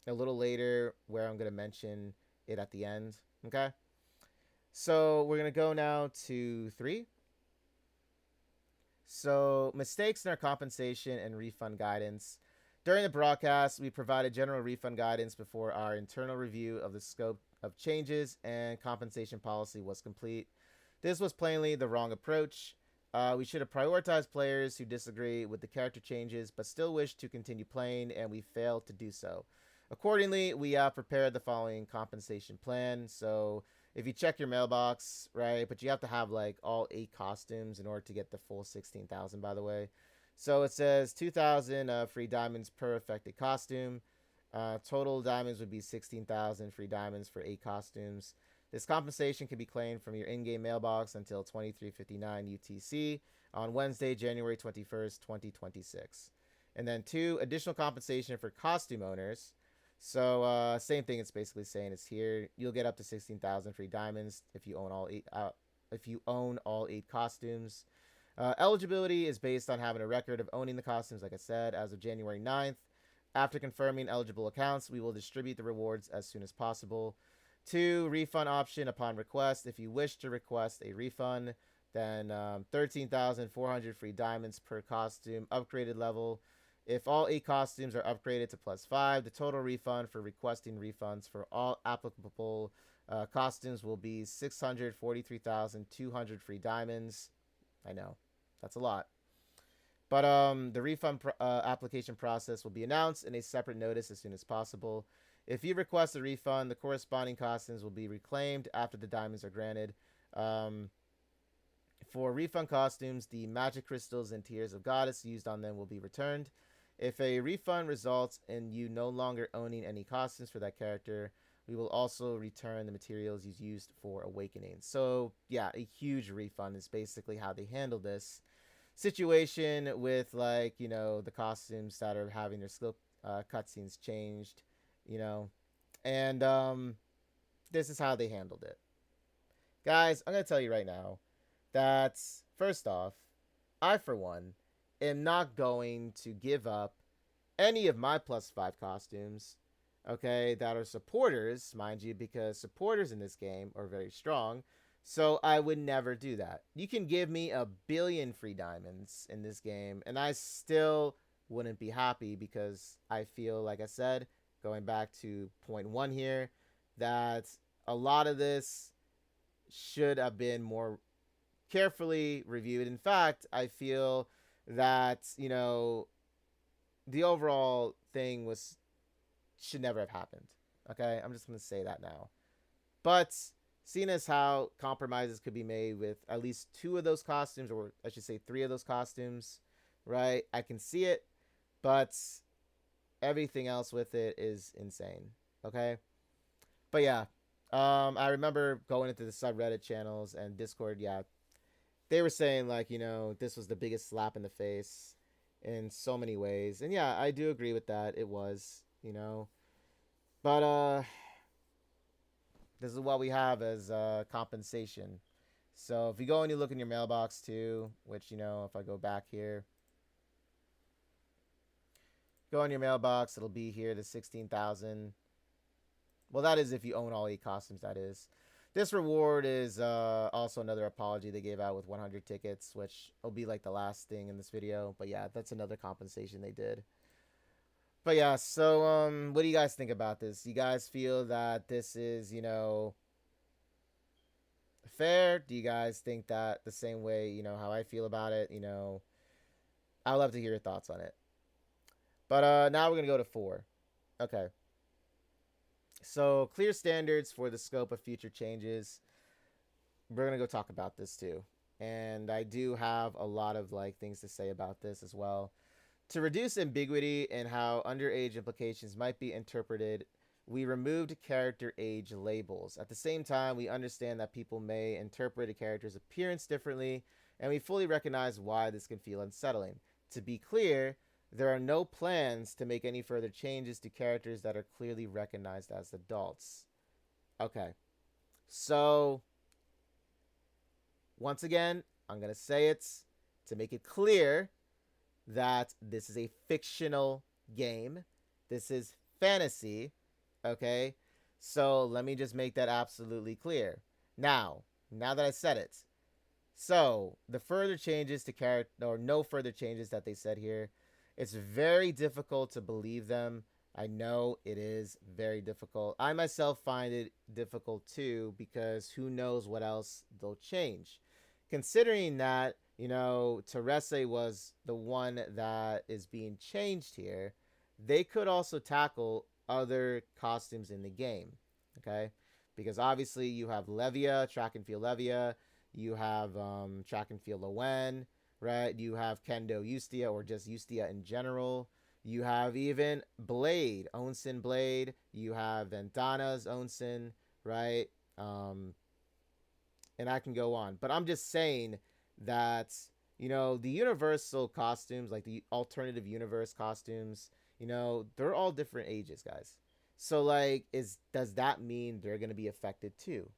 Speaker 1: little later, where I'm gonna mention it at the end. Okay. So we're gonna go now to 3. So, mistakes in our compensation and refund guidance. During the broadcast, we provided general refund guidance before our internal review of the scope of changes and compensation policy was complete. This was plainly the wrong approach. We should have prioritized players who disagree with the character changes but still wish to continue playing, and we failed to do so. Accordingly, we have prepared the following compensation plan. So, if you check your mailbox, right, but you have to have like all 8 costumes in order to get the full 16,000, by the way. So it says 2,000 free diamonds per affected costume. Total diamonds would be 16,000 free diamonds for 8 costumes. This compensation can be claimed from your in-game mailbox until 23:59 UTC on Wednesday, January 21st, 2026. And then 2, additional compensation for costume owners. So same thing. It's basically saying it's here. You'll get up to 16,000 free diamonds if you own all 8. If you own all 8 costumes. Eligibility is based on having a record of owning the costumes, like I said, as of January 9th. After confirming eligible accounts, we will distribute the rewards as soon as possible. 2, refund option upon request. If you wish to request a refund, then 13,400 free diamonds per costume, upgraded level. If all 8 costumes are upgraded to +5, the total refund for requesting refunds for all applicable costumes will be 643,200 free diamonds. I know, that's a lot. But the refund application process will be announced in a separate notice as soon as possible. If you request a refund, the corresponding costumes will be reclaimed after the diamonds are granted. For refund costumes, the magic crystals and tears of goddess used on them will be returned. If a refund results in you no longer owning any costumes for that character, we will also return the materials you used for awakening. So yeah, a huge refund is basically how they handle this situation with, like, you know, the costumes that are having their skill cutscenes changed, you know, and this is how they handled it. Guys, I'm gonna tell you right now that first off, I for one am not going to give up any of my +5 costumes, okay, that are supporters, mind you, because supporters in this game are very strong. So I would never do that. You can give me 1 billion free diamonds in this game, and I still wouldn't be happy, because I feel, like I said, going back to point 1 here, that a lot of this should have been more carefully reviewed. In fact, I feel that, you know, the overall thing should never have happened. Okay, I'm just going to say that now. But seeing as how compromises could be made with at least 2 of those costumes, or I should say 3 of those costumes, right? I can see it, but everything else with it is insane. Okay, but yeah, I remember going into the subreddit channels and Discord. Yeah, they were saying, like, you know, this was the biggest slap in the face in so many ways, and yeah, I do agree with that. It was, you know, but this is what we have as compensation. So if you go and you look in your mailbox too, which, you know, if I go back here, go in your mailbox, it'll be here, the 16,000. Well, that is if you own all 8 costumes, that is. This reward is also another apology they gave out with 100 tickets, which will be like the last thing in this video. But yeah, that's another compensation they did. But yeah, so what do you guys think about this? You guys feel that this is, you know, fair? Do you guys think that the same way, you know, how I feel about it? You know, I'd love to hear your thoughts on it. But now we're going to go to 4. Okay. So, clear standards for the scope of future changes. We're going to go talk about this too. And I do have a lot of like things to say about this as well. To reduce ambiguity in how underage implications might be interpreted, we removed character age labels. At the same time, we understand that people may interpret a character's appearance differently, and we fully recognize why this can feel unsettling. To be clear, there are no plans to make any further changes to characters that are clearly recognized as adults. Okay. So, once again, I'm going to say it to make it clear that this is a fictional game. This is fantasy. Okay? So, let me just make that absolutely clear. Now that I said it. So, the further changes to character, or no further changes that they said here, it's very difficult to believe them. I know it is very difficult. I myself find it difficult too, because who knows what else they'll change. Considering that, you know, Terese was the one that is being changed here, they could also tackle other costumes in the game. Okay? Because obviously you have Levia, track and field Levia. You have track and field Lowen. Right? You have Kendo Ustia, or just Ustia in general. You have even Blade, Onsen Blade. You have Ventana's Onsen, right? And I can go on. But I'm just saying that, you know, the universal costumes, like the alternative universe costumes, you know, they're all different ages, guys. So, like, does that mean they're going to be affected too?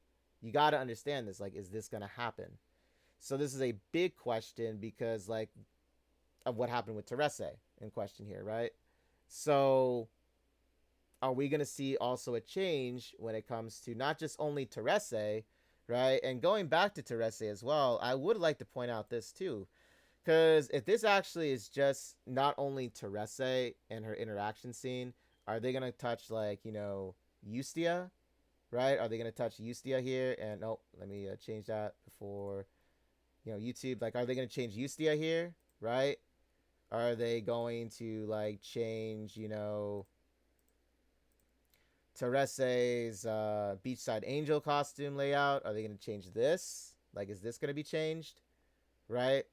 Speaker 1: You got to understand this. Like, is this going to happen? So this is a big question because, like, of what happened with Terese in question here, right? So are we going to see also a change when it comes to not just only Terese, right? And going back to Terese as well, I would like to point out this too. Because if this actually is just not only Terese and her interaction scene, are they going to touch, like, you know, Ustia, right? Are they going to touch Ustia here? And, oh, let me change that before... You know, YouTube, like, are they going to change Ustia here, right? Are they going to, like, change, you know, Terese's Beachside Angel costume layout? Are they going to change this? Like, is this going to be changed, right?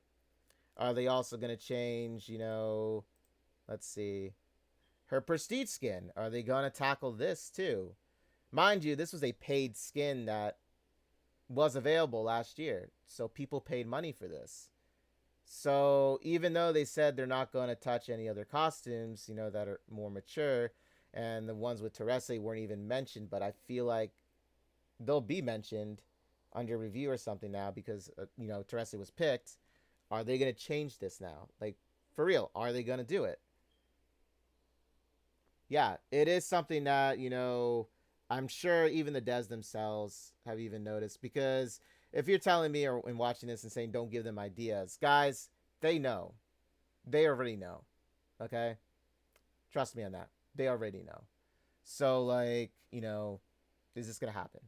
Speaker 1: Are they also going to change, you know, let's see, her Prestige skin? Are they going to tackle this too? Mind you, this was a paid skin that was available last year, so people paid money for this. So even though they said they're not going to touch any other costumes, you know, that are more mature, and the ones with Terese weren't even mentioned, but I feel like they'll be mentioned under review or something now because you know, Terese was picked. Are they going to change this now? Like, for real, are they going to do it? Yeah, it is something that, you know, I'm sure even the devs themselves have even noticed, because if you're telling me or and watching this and saying don't give them ideas, guys, they know. They already know. Okay? Trust me on that. They already know. So, like, you know, is this going to happen?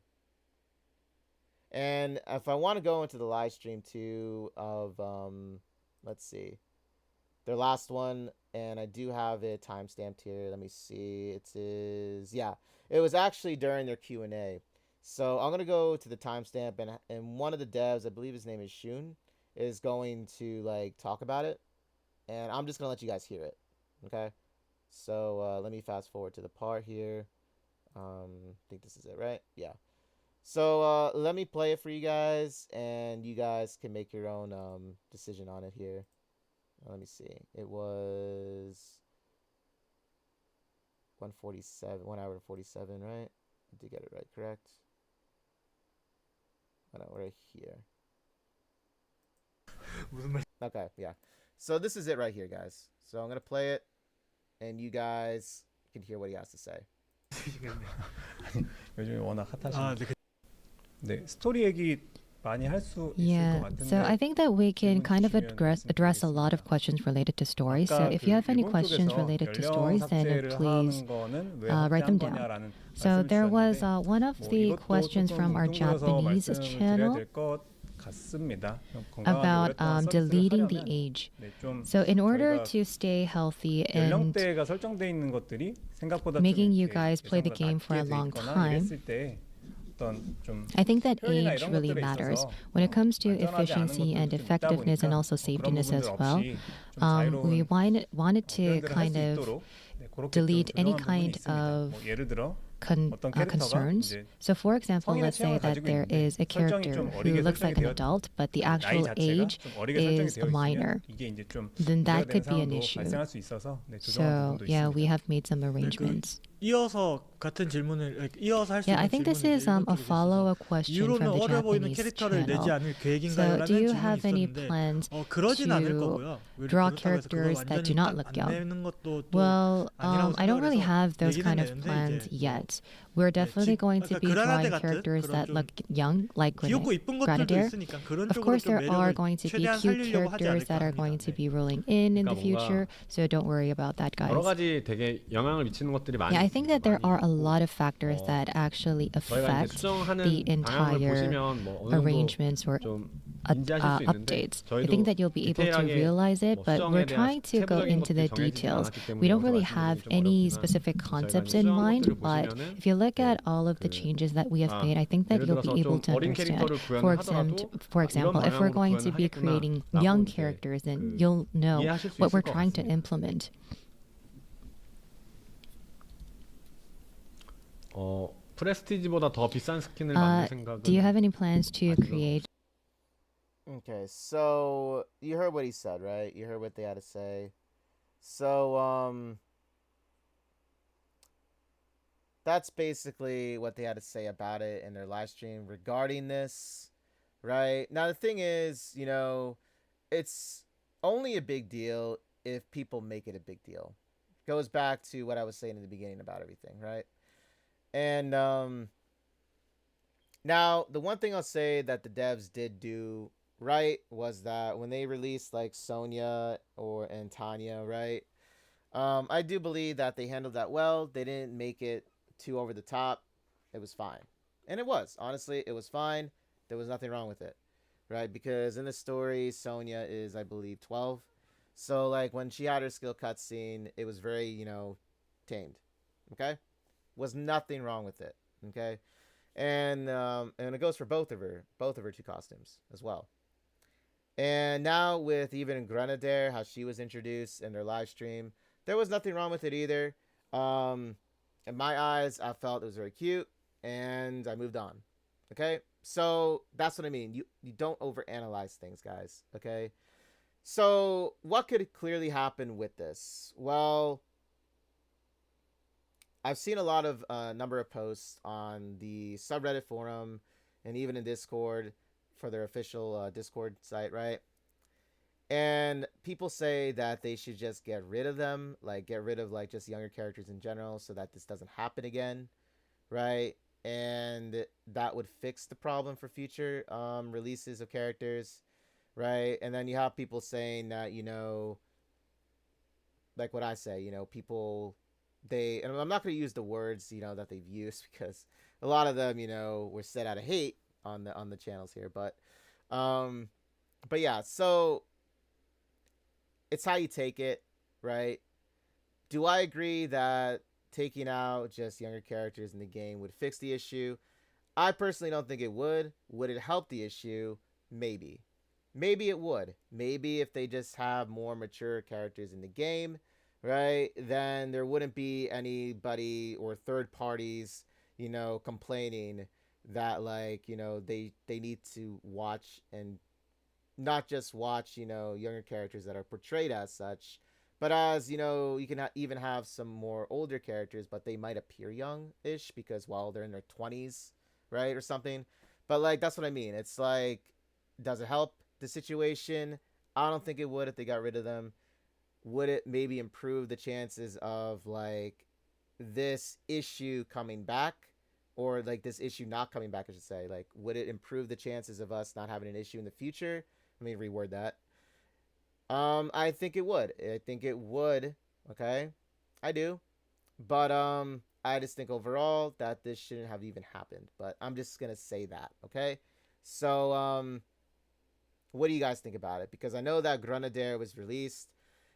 Speaker 1: And if I want to go into the live stream too of, let's see, their last one, and I do have it timestamped here. Let me see. It is, yeah, it was actually during their Q&A. So I'm going to go to the timestamp, and one of the devs, I believe his name is Shun, is going to, like, talk about it. And I'm just going to let you guys hear it. Okay? So let me fast forward to the part here. I think this is it, right? Yeah. So let me play it for you guys, and you guys can make your own decision on it here. Let me see. It was 1:47, 1 hour and 47, right? I did get it right, correct? Oh, no, right here. Okay, yeah. So this is it right here, guys. So I'm gonna play it, and you guys can hear what he has to say.
Speaker 2: 요즘에 워낙 핫하신.
Speaker 4: 아, 네.
Speaker 2: 네, 스토리 얘기 많이 할 수 있을 것
Speaker 7: Yeah,
Speaker 2: 같은데.
Speaker 7: so I think that we can kind of
Speaker 2: 주시면
Speaker 7: address a lot of questions related to stories. So
Speaker 2: 아까
Speaker 7: if you have any
Speaker 2: 일본
Speaker 7: questions
Speaker 2: 쪽에서
Speaker 7: related to
Speaker 2: 연령
Speaker 7: stories, then
Speaker 2: 삭제를
Speaker 7: please
Speaker 2: 하는 거는 왜
Speaker 7: write them
Speaker 2: 확대한
Speaker 7: down.
Speaker 2: 거냐라는
Speaker 7: So
Speaker 2: 말씀을
Speaker 7: there was
Speaker 2: 주셨는데
Speaker 7: one of
Speaker 2: 뭐
Speaker 7: the
Speaker 2: 이것도
Speaker 7: questions
Speaker 2: 조금
Speaker 7: from our
Speaker 2: 뭉뚱그려서
Speaker 7: Japanese
Speaker 2: 말씀을 드려야
Speaker 7: channel
Speaker 2: 될 것 같습니다. 건강하게
Speaker 7: about
Speaker 2: 오랫동안 서비스를
Speaker 7: deleting the
Speaker 2: 하려면
Speaker 7: age.
Speaker 2: 네, 좀
Speaker 7: So in order
Speaker 2: 저희가
Speaker 7: to stay healthy and
Speaker 2: 연령대가 설정돼 있는 것들이 생각보다
Speaker 7: making
Speaker 2: 좀
Speaker 7: you
Speaker 2: 이렇게
Speaker 7: guys play the
Speaker 2: 예상보다
Speaker 7: game for a
Speaker 2: 낮게 돼
Speaker 7: long
Speaker 2: 있거나
Speaker 7: time,
Speaker 2: 이랬을 때 어떤 좀
Speaker 7: I think that
Speaker 2: 표현이나
Speaker 7: age
Speaker 2: 이런
Speaker 7: really
Speaker 2: 것들에
Speaker 7: matters
Speaker 2: 있어서
Speaker 7: when it comes to
Speaker 2: 안전하지 않은
Speaker 7: efficiency
Speaker 2: 것들이
Speaker 7: and
Speaker 2: 좀 있다
Speaker 7: effectiveness and
Speaker 2: 보니까
Speaker 7: also
Speaker 2: 그런
Speaker 7: safetyness as
Speaker 2: 부분들
Speaker 7: well.
Speaker 2: 없이 좀 자유로운
Speaker 7: We wanted to
Speaker 2: 표현들을 할
Speaker 7: kind
Speaker 2: 수
Speaker 7: of
Speaker 2: 있도록 네, 그렇게 좀
Speaker 7: delete any
Speaker 2: 조정한 부분이
Speaker 7: kind
Speaker 2: 있습니다.
Speaker 7: of
Speaker 2: 뭐 예를 들어 어떤 캐릭터가
Speaker 7: concerns.
Speaker 2: 이제
Speaker 7: So for example,
Speaker 2: 성인의
Speaker 7: let's say
Speaker 2: 체형을
Speaker 7: that
Speaker 2: 가지고
Speaker 7: there
Speaker 2: 있는데
Speaker 7: is a
Speaker 2: 설정이
Speaker 7: character
Speaker 2: 좀
Speaker 7: who
Speaker 2: 어리게
Speaker 7: looks like an
Speaker 2: 설정이
Speaker 7: adult, but the
Speaker 2: 나이
Speaker 7: actual
Speaker 2: 자체가
Speaker 7: age
Speaker 2: 좀 어리게 설정이
Speaker 7: is
Speaker 2: 되어
Speaker 7: a minor.
Speaker 2: 있으면 이게 이제 좀
Speaker 7: Then that
Speaker 2: 문제가 되는
Speaker 7: could be an
Speaker 2: 상황도
Speaker 7: issue.
Speaker 2: 발생할 수 있어서 네, 조정한
Speaker 7: So
Speaker 2: 부분도
Speaker 7: yeah, we
Speaker 2: 있습니다.
Speaker 7: have made some arrangements.
Speaker 4: 이어서 같은 질문을 이어서 할 수
Speaker 7: Yeah, I
Speaker 4: 있는
Speaker 7: think this
Speaker 4: 질문이
Speaker 7: is a follow-up question
Speaker 4: 이후로는
Speaker 7: from the
Speaker 4: 어려 보이는
Speaker 7: Japanese
Speaker 4: 캐릭터를 내지
Speaker 7: channel.
Speaker 4: 않을
Speaker 7: So
Speaker 4: 계획인가요라는
Speaker 7: do you
Speaker 4: 질문이
Speaker 7: have any
Speaker 4: 있었는데
Speaker 7: plans
Speaker 4: 그러진 않을
Speaker 7: to
Speaker 4: 거고요.
Speaker 7: draw
Speaker 4: 그렇다고 해서 그걸
Speaker 7: characters that do
Speaker 4: 완전히
Speaker 7: not
Speaker 4: 딱
Speaker 7: look
Speaker 4: 안
Speaker 7: young?
Speaker 4: 내는 것도 또
Speaker 7: Well,
Speaker 4: 아니라고
Speaker 7: I don't
Speaker 4: 생각을
Speaker 7: really
Speaker 4: 해서
Speaker 7: have those
Speaker 4: 내기는
Speaker 7: kind of
Speaker 4: 내는데
Speaker 7: plans
Speaker 4: 이제
Speaker 7: yet. We're definitely going to be
Speaker 4: 그라나데
Speaker 7: drawing
Speaker 4: 같은
Speaker 7: characters
Speaker 4: 그런
Speaker 7: that
Speaker 4: 좀
Speaker 7: look young, like
Speaker 4: 귀엽고 이쁜 것들도
Speaker 7: Grenadier.
Speaker 4: 있으니까 그런
Speaker 7: Of
Speaker 4: 쪽으로
Speaker 7: course,
Speaker 4: 좀
Speaker 7: there are
Speaker 4: 매력을
Speaker 7: going to be
Speaker 4: 최대한
Speaker 7: cute
Speaker 4: 살리려고 하지
Speaker 7: characters
Speaker 4: 않을까
Speaker 7: that are
Speaker 4: 합니다.
Speaker 7: going to
Speaker 4: 네.
Speaker 7: be rolling in the
Speaker 8: 그러니까
Speaker 7: future, so don't worry about that,
Speaker 8: 여러
Speaker 7: guys.
Speaker 8: 가지 되게 영향을 미치는 것들이 많이
Speaker 7: Yeah, I think that there
Speaker 8: 많이
Speaker 7: are a
Speaker 8: 있고,
Speaker 7: lot of factors that actually
Speaker 8: 저희가 이제
Speaker 7: affect
Speaker 8: 수정하는
Speaker 7: the
Speaker 8: 방향을
Speaker 7: entire
Speaker 8: 보시면 뭐 어느 정도
Speaker 7: arrangements or
Speaker 8: 좀 인지하실 수 있는데
Speaker 7: updates. I
Speaker 8: 저희도
Speaker 7: think that you'll be able to
Speaker 8: 디테일하게
Speaker 7: realize it,
Speaker 8: 뭐
Speaker 7: but we're
Speaker 8: 수정에 대한
Speaker 7: trying to go
Speaker 8: 세부적인
Speaker 7: into the
Speaker 8: 것들이 정해지지
Speaker 7: details.
Speaker 8: 않았기 때문에
Speaker 7: We don't
Speaker 8: 여기서
Speaker 7: really
Speaker 8: 말씀드리기
Speaker 7: have
Speaker 8: 좀
Speaker 7: any
Speaker 8: 어렵지만
Speaker 7: specific
Speaker 8: 저희가
Speaker 7: concepts
Speaker 8: 이제
Speaker 7: in
Speaker 8: 수정한
Speaker 7: mind,
Speaker 8: 것들을
Speaker 7: but
Speaker 8: 보시면은
Speaker 7: if you look
Speaker 8: 네,
Speaker 7: at all of the
Speaker 8: 그
Speaker 7: changes that we have made, I think that
Speaker 8: 예를
Speaker 7: you'll
Speaker 8: 들어서
Speaker 7: be able
Speaker 8: 좀
Speaker 7: to
Speaker 8: 어린
Speaker 7: understand.
Speaker 8: 캐릭터를 구현하더라도
Speaker 7: For example, if we're
Speaker 8: 방향으로
Speaker 7: going to be
Speaker 8: 구현을
Speaker 7: creating
Speaker 8: 하겠구나라고
Speaker 7: young
Speaker 8: 이제
Speaker 7: characters, then
Speaker 8: 그
Speaker 7: you'll know
Speaker 8: 이해하실 수
Speaker 7: what we're
Speaker 8: 있을 것
Speaker 7: trying to
Speaker 8: 같습니다.
Speaker 7: implement.
Speaker 8: 프레스티지보다 더 비싼 스킨을 만들 생각은
Speaker 7: Do you have any plans to
Speaker 8: 아직은
Speaker 7: create?
Speaker 1: Okay, so you heard what he said, right? You heard what they had to say. So, that's basically what they had to say about it in their live stream regarding this, right? Now, the thing is, you know, it's only a big deal if people make it a big deal. Goes back to what I was saying in the beginning about everything, right? And, now, the one thing I'll say that the devs did do right was that when they released like Sonya and Tanya, right? I do believe that they handled that well. They didn't make it too over the top. It was fine. And it was. Honestly, it was fine. There was nothing wrong with it. Right? Because in the story, Sonya is, I believe, 12. So, like, when she had her skill cutscene, it was very, you know, tamed. Okay? Was nothing wrong with it. Okay? And it goes for both of her two costumes as well. And now with even Grenadier, how she was introduced in their live stream, there was nothing wrong with it either. In my eyes, I felt it was very cute, and I moved on. Okay? So that's what I mean. You don't overanalyze things, guys. Okay? So what could clearly happen with this? Well, I've seen a lot of number of posts on the subreddit forum and even in Discord for their official Discord site, right? And people say that they should just get rid of them, like get rid of like just younger characters in general so that this doesn't happen again, right? And that would fix the problem for future releases of characters, right? And then you have people saying that, you know, like what I say, you know, people, and I'm not going to use the words, you know, that they've used because a lot of them, you know, were said out of hate on the channels here, but yeah, so it's how you take it, right? Do I agree that taking out just younger characters in the game would fix the issue? I personally don't think it would. Would it help the issue? Maybe it would. Maybe if they just have more mature characters in the game, right, then there wouldn't be anybody or third parties, you know, complaining that, like, you know, they need to watch and not just watch, you know, younger characters that are portrayed as such, but as, you know, you can even have some more older characters, but they might appear young-ish because, well, they're in their 20s, right, or something. But, like, that's what I mean. It's like, does it help the situation? I don't think it would if they got rid of them. Would it maybe improve the chances of, like, this issue coming back? or like this issue not coming back, I should say. Like, would it improve the chances of us not having an issue in the future? Let me reword that. I think it would. I think it would. Okay, I do. But I just think overall that this shouldn't have even happened. But I'm just gonna say that. Okay. So what do you guys think about it? Because I know that Grenadier was released,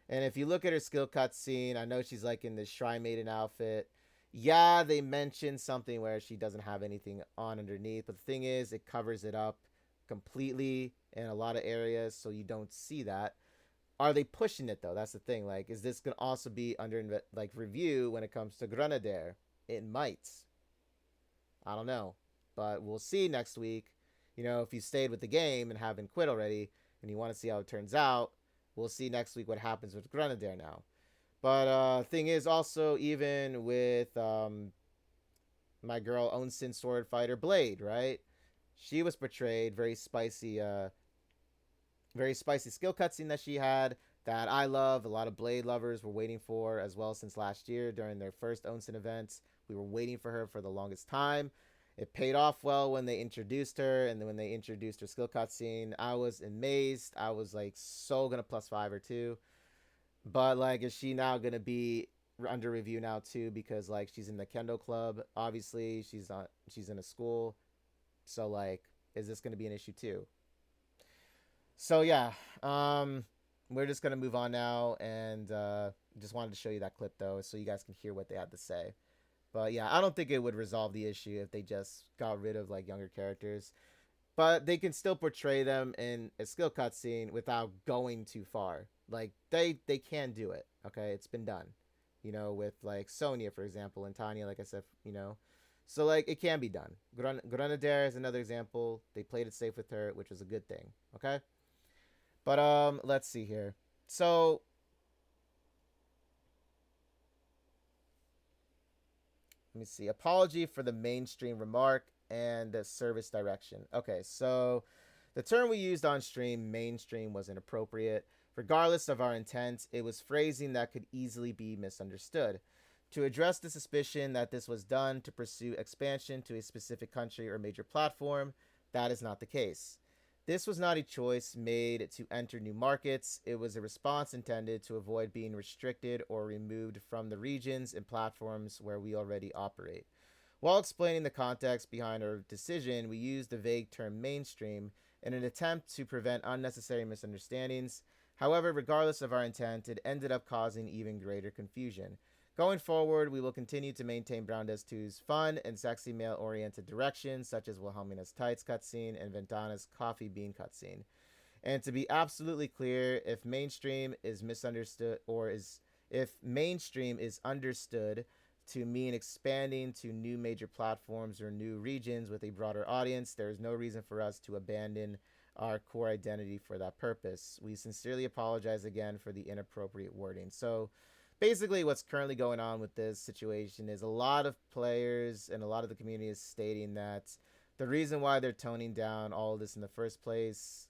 Speaker 1: and if you look at her skill cutscene, I know she's like in this Shrine Maiden outfit. Yeah, they mentioned something where she doesn't have anything on underneath, but the thing is, it covers it up completely in a lot of areas, so you don't see that. Are they pushing it though? That's the thing. Like, is this gonna also be under like review when it comes to Grenadier? It might. I don't know, but we'll see next week. You know, if you stayed with the game and haven't quit already, and you want to see how it turns out, we'll see next week what happens with Grenadier now. But thing is also, even with my girl Onsen Sword Fighter Blade, right? She was portrayed very spicy skill cutscene that she had that I love. A lot of Blade lovers were waiting for as well since last year during their first Onsen events. We were waiting for her for the longest time. It paid off well when they introduced her, and then when they introduced her skill cutscene, I was amazed. I was like so gonna +5 her too. But like, is she now gonna be under review now too? Because like, she's in the kendo club. Obviously, she's in a school. So like, is this gonna be an issue too? So yeah, we're just gonna move on now, and just wanted to show you that clip though, so you guys can hear what they had to say. But yeah, I don't think it would resolve the issue if they just got rid of like younger characters, but they can still portray them in a skill cutscene without going too far. Like they can do it. Okay, it's been done. You know, with like Sonya, for example, and Tanya, like I said, you know. So like, it can be done. Grenadier is another example. They played it safe with her, which was a good thing. Okay. But let's see here. So let me see. Apology for the mainstream remark and the service direction. Okay, so the term we used on stream, mainstream, was inappropriate. Regardless of our intent, it was phrasing that could easily be misunderstood. To address the suspicion that this was done to pursue expansion to a specific country or major platform, that is not the case. This was not a choice made to enter new markets. It was a response intended to avoid being restricted or removed from the regions and platforms where we already operate. While explaining the context behind our decision, we used the vague term mainstream in an attempt to prevent unnecessary misunderstandings. However, regardless of our intent, it ended up causing even greater confusion. Going forward, we will continue to maintain Brown Desk 2's fun and sexy male-oriented direction, such as Wilhelmina's Tights cutscene and Ventana's Coffee Bean cutscene. And to be absolutely clear, if mainstream is misunderstood, or if mainstream is understood to mean expanding to new major platforms or new regions with a broader audience, there is no reason for us to abandon our core identity for that purpose. We sincerely apologize again for the inappropriate wording. So basically, what's currently going on with this situation is a lot of players and a lot of the community is stating that the reason why they're toning down all of this in the first place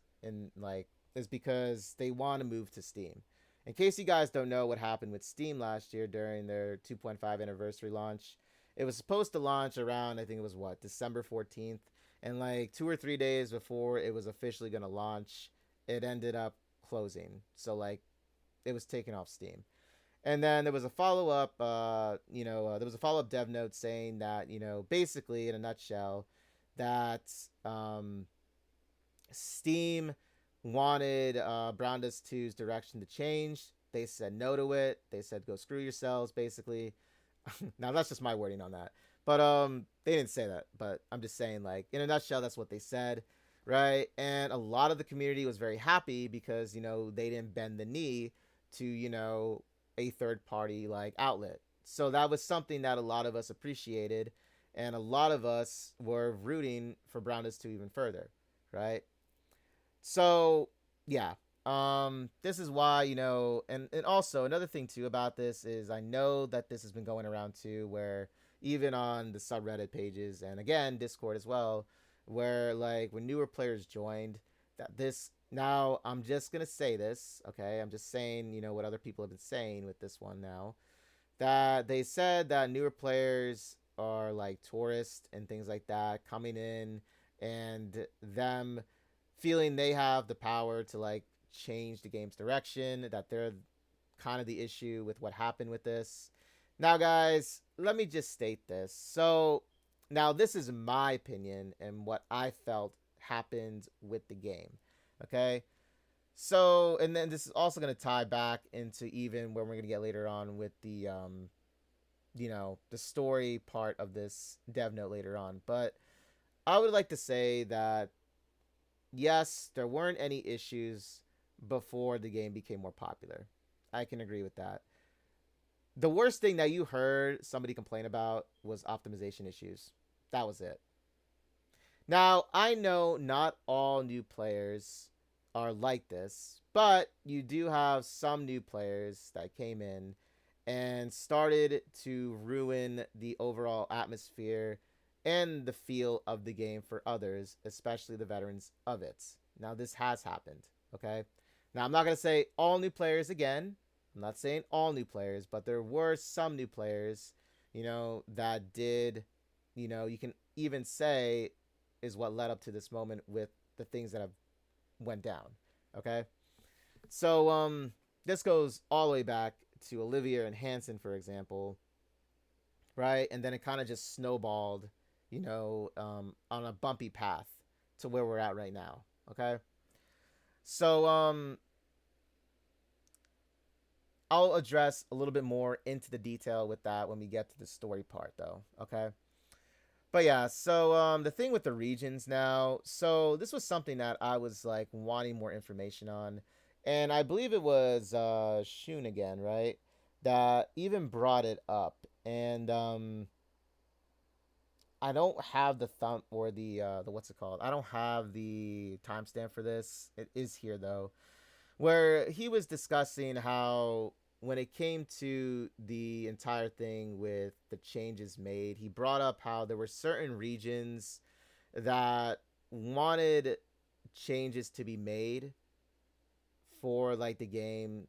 Speaker 1: is because they want to move to Steam. In case you guys don't know what happened with Steam last year during their 2.5 anniversary launch, it was supposed to launch around, I think it was December 14th, and like 2 or 3 days before it was officially going to launch, it ended up closing. So like, it was taken off Steam. And then there was a follow-up, there was a follow-up dev note saying that, basically in a nutshell, that Steam wanted Brown Desk 2's direction to change. They said no to it. They said go screw yourselves, basically. Now that's just my wording on that. But they didn't say that. But I'm just saying, like, in a nutshell, that's what they said, right? And a lot of the community was very happy because, they didn't bend the knee to, a third-party like outlet. So that was something that a lot of us appreciated, and a lot of us were rooting for Brown Desk 2 even further, right? So yeah, this is why, and also another thing too about this is I know that this has been going around too, where even on the subreddit pages and again Discord as well, where like when newer players joined, that this, now I'm just gonna say this, okay, I'm just saying what other people have been saying with this one now, that they said that newer players are like tourists and things like that coming in, and them feeling they have the power to like change the game's direction, that they're kind of the issue with what happened with this. Now, guys, let me just state this. So, now this is my opinion and what I felt happened with the game. Okay? So, and then this is also going to tie back into even where we're going to get later on with the, the story part of this dev note later on. But I would like to say that, yes, there weren't any issues before the game became more popular. I can agree with that. The worst thing that you heard somebody complain about was optimization issues. That was it. Now, I know not all new players are like this, but you do have some new players that came in and started to ruin the overall atmosphere and the feel of the game for others, especially the veterans of it. Now, this has happened, okay? Now, I'm not going to say all new players again. I'm not saying all new players, but there were some new players, that did, you can even say is what led up to this moment with the things that have went down, okay? So, this goes all the way back to Olivier and Hansen, for example, right? And then it kind of just snowballed, on a bumpy path to where we're at right now, okay? So, I'll address a little bit more into the detail with that when we get to the story part, though, okay? But yeah, so the thing with the regions now, so this was something that I was like wanting more information on, and I believe it was Shun again, right? That even brought it up, and I don't have the thumb or the what's it called? I don't have the timestamp for this. It is here though, where he was discussing how when it came to the entire thing with the changes made, he brought up how there were certain regions that wanted changes to be made for like the game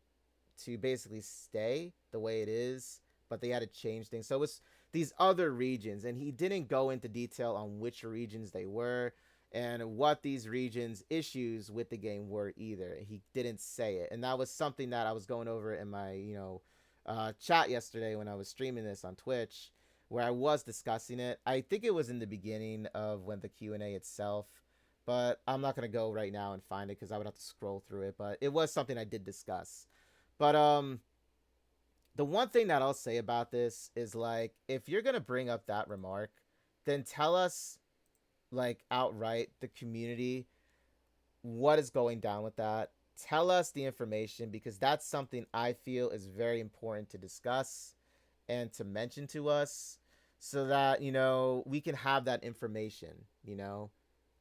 Speaker 1: to basically stay the way it is, but they had to change things. So it's these other regions, and he didn't go into detail on which regions they were and what these regions' issues with the game were either. He didn't say it, and that was something that I was going over in my chat yesterday when I was streaming this on Twitch, where I was discussing it. I think it was in the beginning of when the Q&A itself, but I'm not going to go right now and find it because I would have to scroll through it, but it was something I did discuss. But the one thing that I'll say about this is, like, if you're going to bring up that remark, then tell us, like, outright, the community, what is going down with that. Tell us the information, because that's something I feel is very important to discuss and to mention to us, so that, we can have that information.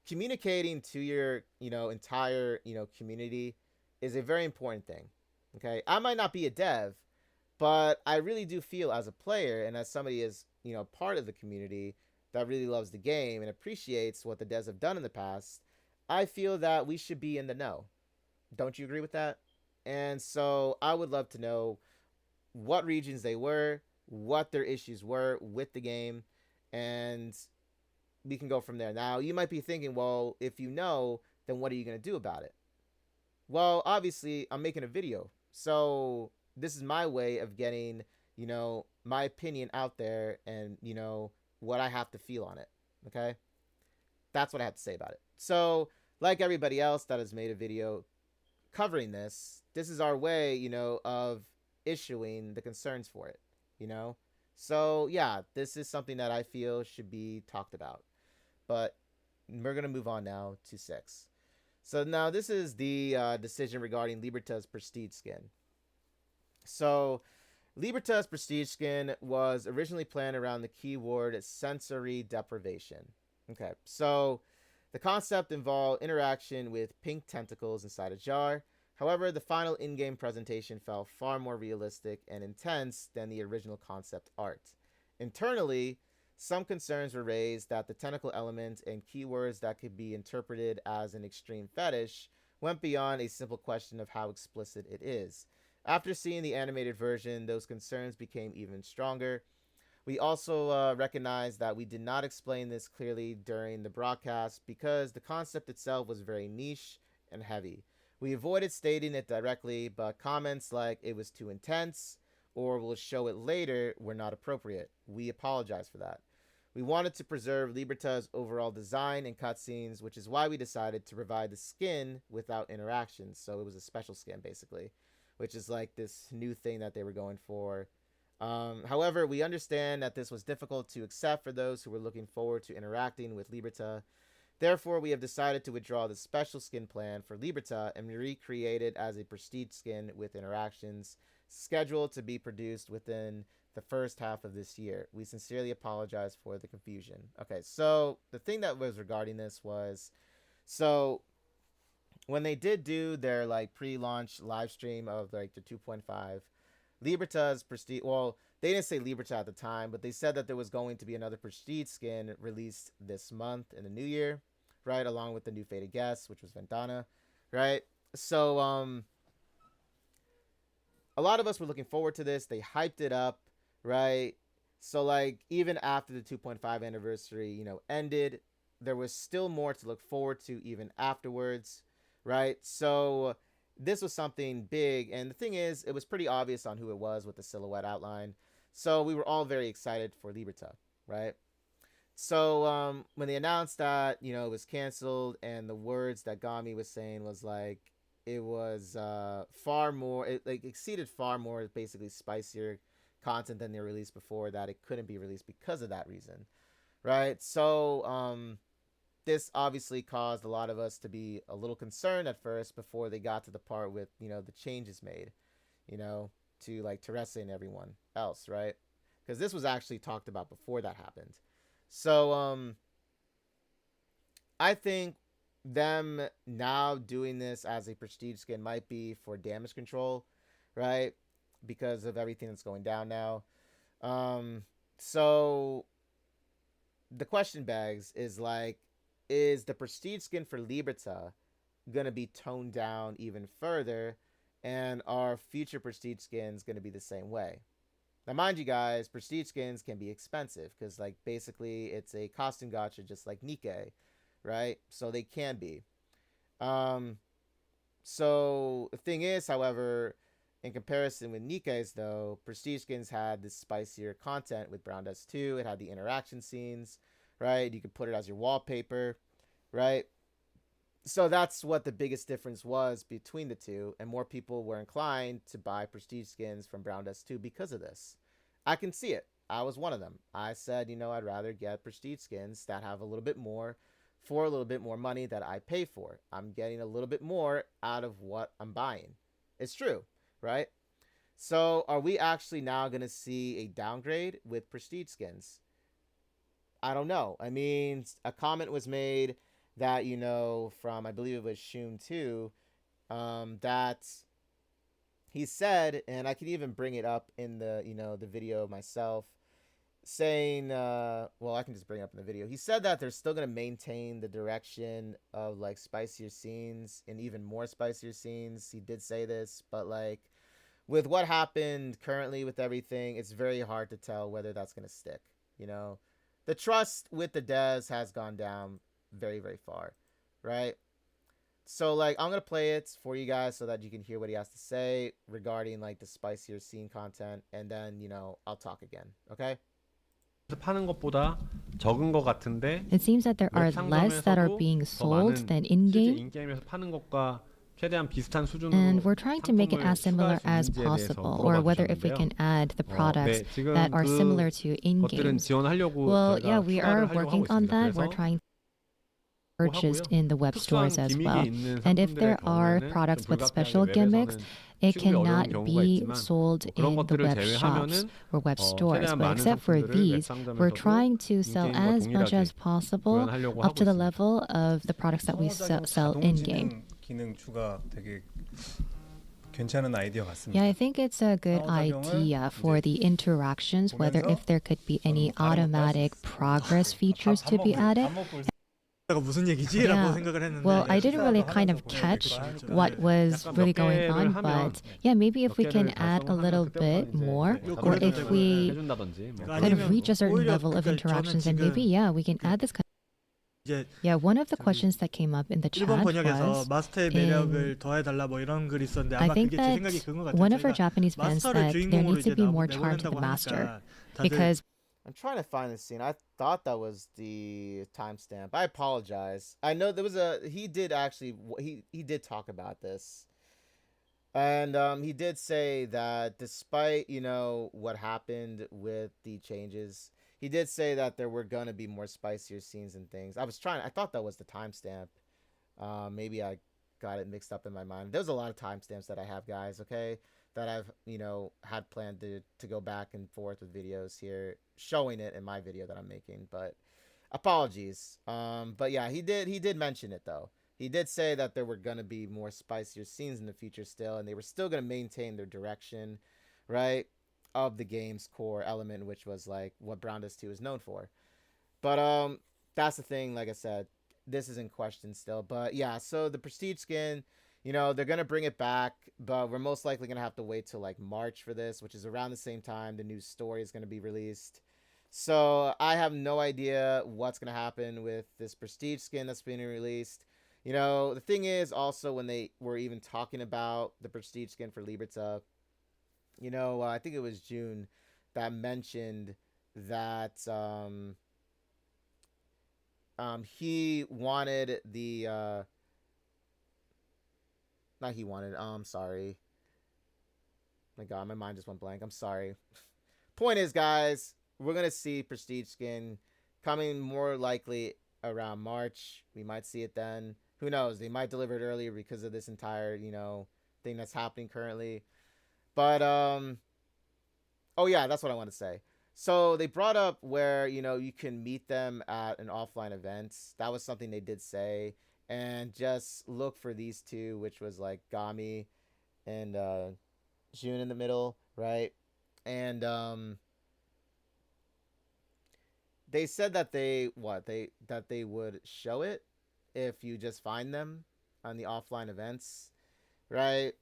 Speaker 1: Communicating to your, entire, community is a very important thing. Okay, I might not be a dev, but I really do feel as a player and as somebody is, part of the community that really loves the game and appreciates what the devs have done in the past, I feel that we should be in the know. Don't you agree with that? And so I would love to know what regions they were, what their issues were with the game, and we can go from there. Now, you might be thinking, well, if you know, then what are you going to do about it? Well, obviously, I'm making a video. So this is my way of getting, my opinion out there and, what I have to feel on it. Okay? That's what I have to say about it. So, like everybody else that has made a video covering this, this is our way, of issuing the concerns for it, So, yeah, this is something that I feel should be talked about. But we're going to move on now to 6. So now this is the decision regarding Liberta's Prestige skin. So Liberta's Prestige skin was originally planned around the keyword sensory deprivation. Okay, so the concept involved interaction with pink tentacles inside a jar. However, the final in-game presentation felt far more realistic and intense than the original concept art. Internally, some concerns were raised that the tentacle element and keywords that could be interpreted as an extreme fetish went beyond a simple question of how explicit it is. After seeing the animated version, those concerns became even stronger. We also recognize that we did not explain this clearly during the broadcast because the concept itself was very niche and heavy. We avoided stating it directly, but comments like it was too intense or we'll show it later were not appropriate. We apologize for that. We wanted to preserve Liberta's overall design and cutscenes, which is why we decided to provide the skin without interactions. So it was a special skin, basically, which is like this new thing that they were going for. However, we understand that this was difficult to accept for those who were looking forward to interacting with Liberta. Therefore, we have decided to withdraw the special skin plan for Liberta and recreate it as a prestige skin with interactions, scheduled to be produced within the first half of this year. We sincerely apologize for the confusion. Okay, so the thing that was regarding this was, so when they did do their like pre-launch live stream of like the 2.5, Liberta's prestige, well, they didn't say Liberta at the time, but they said that there was going to be another prestige skin released this month in the new year, right, along with the new fated guest, which was Vendana, right? So a lot of us were looking forward to this. They hyped it up, right? So like even after the 2.5 anniversary, you know, ended, there was still more to look forward to even afterwards, right? So this was something big, and the thing is, it was pretty obvious on who it was with the silhouette outline. So we were all very excited for Liberta, right? So when they announced that, you know, it was canceled, and the words that Gami was saying was like, it was far more, it like exceeded far more, basically spicier content than they released before, that it couldn't be released because of that reason, right? So this obviously caused a lot of us to be a little concerned at first before they got to the part with, you know, the changes made, you know, to like Teresa and everyone else, right? Because this was actually talked about before that happened. So I think them now doing this as a prestige skin might be for damage control, right? Because of everything that's going down now. So the question begs is like, is the prestige skin for Liberta gonna be toned down even further, and are future prestige skins gonna be the same way? Now, mind you guys, prestige skins can be expensive because, like, basically it's a costume gacha just like Nikkei, right? So they can be. So the thing is, however, in comparison with Nikkei's, though, prestige skins had this spicier content with Brown Dust 2. It had the interaction scenes, right? You could put it as your wallpaper, right? So that's what the biggest difference was between the two, and more people were inclined to buy prestige skins from Brown Dust 2 because of this. I can see it. I was one of them. I said, you know, I'd rather get prestige skins that have a little bit more for a little bit more money that I pay for. I'm getting a little bit more out of what I'm buying. It's true, right? So are we actually now going to see a downgrade with prestige skins? I don't know. I mean, a comment was made that, you know, from, I believe it was Shun 2, that he said, and I can even bring it up in the, you know, the video myself, saying, well, I can just bring it up in the video. He said that they're still going to maintain the direction of, like, spicier scenes and even more spicier scenes. He did say this, but, like, with what happened currently with everything, it's very hard to tell whether that's going to stick, you know? The trust with the devs has gone down very, very far, right? So, like, I'm going to play it for you guys so that you can hear what he has to say regarding, like, the spicier scene content, and then, you know, I'll talk again, okay?
Speaker 8: 파는 것보다 적은 것 같은데
Speaker 7: It seems that there are less that are being sold than in-game,
Speaker 8: 인게임에서 파는 것과 최대한 비슷한 수준으로
Speaker 7: and we're trying to make it as similar
Speaker 8: 상품을
Speaker 7: as
Speaker 8: 추가할 수 있는지에 대해서
Speaker 7: possible, or whether if we can add the products
Speaker 8: 지금
Speaker 7: that are
Speaker 8: 그
Speaker 7: similar to
Speaker 8: 것들은
Speaker 7: in-game.
Speaker 8: 지원하려고
Speaker 7: Well,
Speaker 8: 저희가
Speaker 7: yeah, we
Speaker 8: 추가를
Speaker 7: are
Speaker 8: 하려고
Speaker 7: working
Speaker 8: 하고
Speaker 7: on
Speaker 8: 있습니다.
Speaker 7: that. We're
Speaker 8: 그래서
Speaker 7: trying purchased
Speaker 8: 하고요.
Speaker 7: in the web
Speaker 8: 특수한
Speaker 7: stores as
Speaker 8: 기믹이
Speaker 7: well.
Speaker 8: 있는
Speaker 7: And if
Speaker 8: 상품들의
Speaker 7: there are
Speaker 8: 경우에는
Speaker 7: products
Speaker 8: 좀
Speaker 7: with special
Speaker 8: 불가피하게
Speaker 7: gimmicks,
Speaker 8: 웹에서는
Speaker 7: it
Speaker 8: 취급이 어려운
Speaker 7: cannot
Speaker 8: 경우가
Speaker 7: be
Speaker 8: 있지만
Speaker 7: sold
Speaker 8: 그런
Speaker 7: in the
Speaker 8: 것들을
Speaker 7: web shops
Speaker 8: 제외하면은
Speaker 7: or web stores.
Speaker 8: 최대한
Speaker 7: But
Speaker 8: 많은
Speaker 7: except for
Speaker 8: 상품들을
Speaker 7: these, we're
Speaker 8: 웹상점에서도
Speaker 7: trying to sell
Speaker 8: 인게임과
Speaker 7: as much
Speaker 8: 동일하게
Speaker 7: as possible
Speaker 8: 구현하려고
Speaker 7: up
Speaker 8: 하고
Speaker 7: to the
Speaker 8: 있습니다.
Speaker 7: level of the products that we sell in-game.
Speaker 9: 기능 추가 되게 괜찮은 아이디어 같습니다.
Speaker 7: Yeah, I think it's a good idea for the interactions, whether if there could be any automatic progress features to be added.
Speaker 4: 무슨 얘기지라고
Speaker 7: Yeah.
Speaker 4: 생각을 했는데.
Speaker 7: Well, I didn't really kind of catch what was really going on, but yeah, maybe if we can add a little bit more, or if we kind of reach a certain level of interactions, and maybe we can add this kind. Yeah, one of the questions that came up in the chat
Speaker 4: 일본 번역에서
Speaker 7: was
Speaker 4: 마스터의 매력을 더해달라 뭐 이런 글이 있었는데
Speaker 7: I
Speaker 4: 아마
Speaker 7: think
Speaker 4: 그게 제 생각이
Speaker 7: that
Speaker 4: 그건 것 같아요.
Speaker 7: one of our
Speaker 4: 저희가
Speaker 7: Japanese fans
Speaker 4: 마스터를
Speaker 7: that there
Speaker 4: 주인공으로
Speaker 7: needs to
Speaker 4: 이제
Speaker 7: be more charm to
Speaker 4: 내보낸다고
Speaker 7: the master
Speaker 4: 하니까 다들
Speaker 7: because
Speaker 1: I'm trying to find the scene. I thought that was the timestamp. I apologize. I know there was he did actually he did talk about this. And he did say that despite, you know, what happened with the changes, he did say that there were gonna be more spicier scenes and things. I thought that was the timestamp. Maybe I got it mixed up in my mind. There's a lot of timestamps that I have, guys, okay? That I've, you know, had planned to go back and forth with videos here, showing it in my video that I'm making, but apologies. But yeah, he did mention it though. He did say that there were gonna be more spicier scenes in the future still, and they were still gonna maintain their direction, right, of the game's core element, which was like what Brown Dust 2 is known for. But that's the thing. Like I said, this is in question still. But yeah, so the Prestige skin, you know, they're gonna bring it back, but we're most likely gonna have to wait till like March for this, which is around the same time the new story is gonna be released. So I have no idea what's gonna happen with this Prestige skin that's being released. You know, the thing is also when they were even talking about the Prestige skin for Liberta, you know, I think it was June that mentioned that he wanted the not he wanted, I'm sorry. My god, my mind just went blank. I'm sorry. Point is, guys, we're gonna see Prestige skin coming more likely around March. We might see it then. Who knows? They might deliver it earlier because of this entire, you know, thing that's happening currently. But oh yeah, that's what I want to say. So they brought up where, you know, you can meet them at an offline event. That was something they did say. And just look for these two, which was like Gami and June in the middle, right? And they said that they would show it if you just find them on the offline events, right?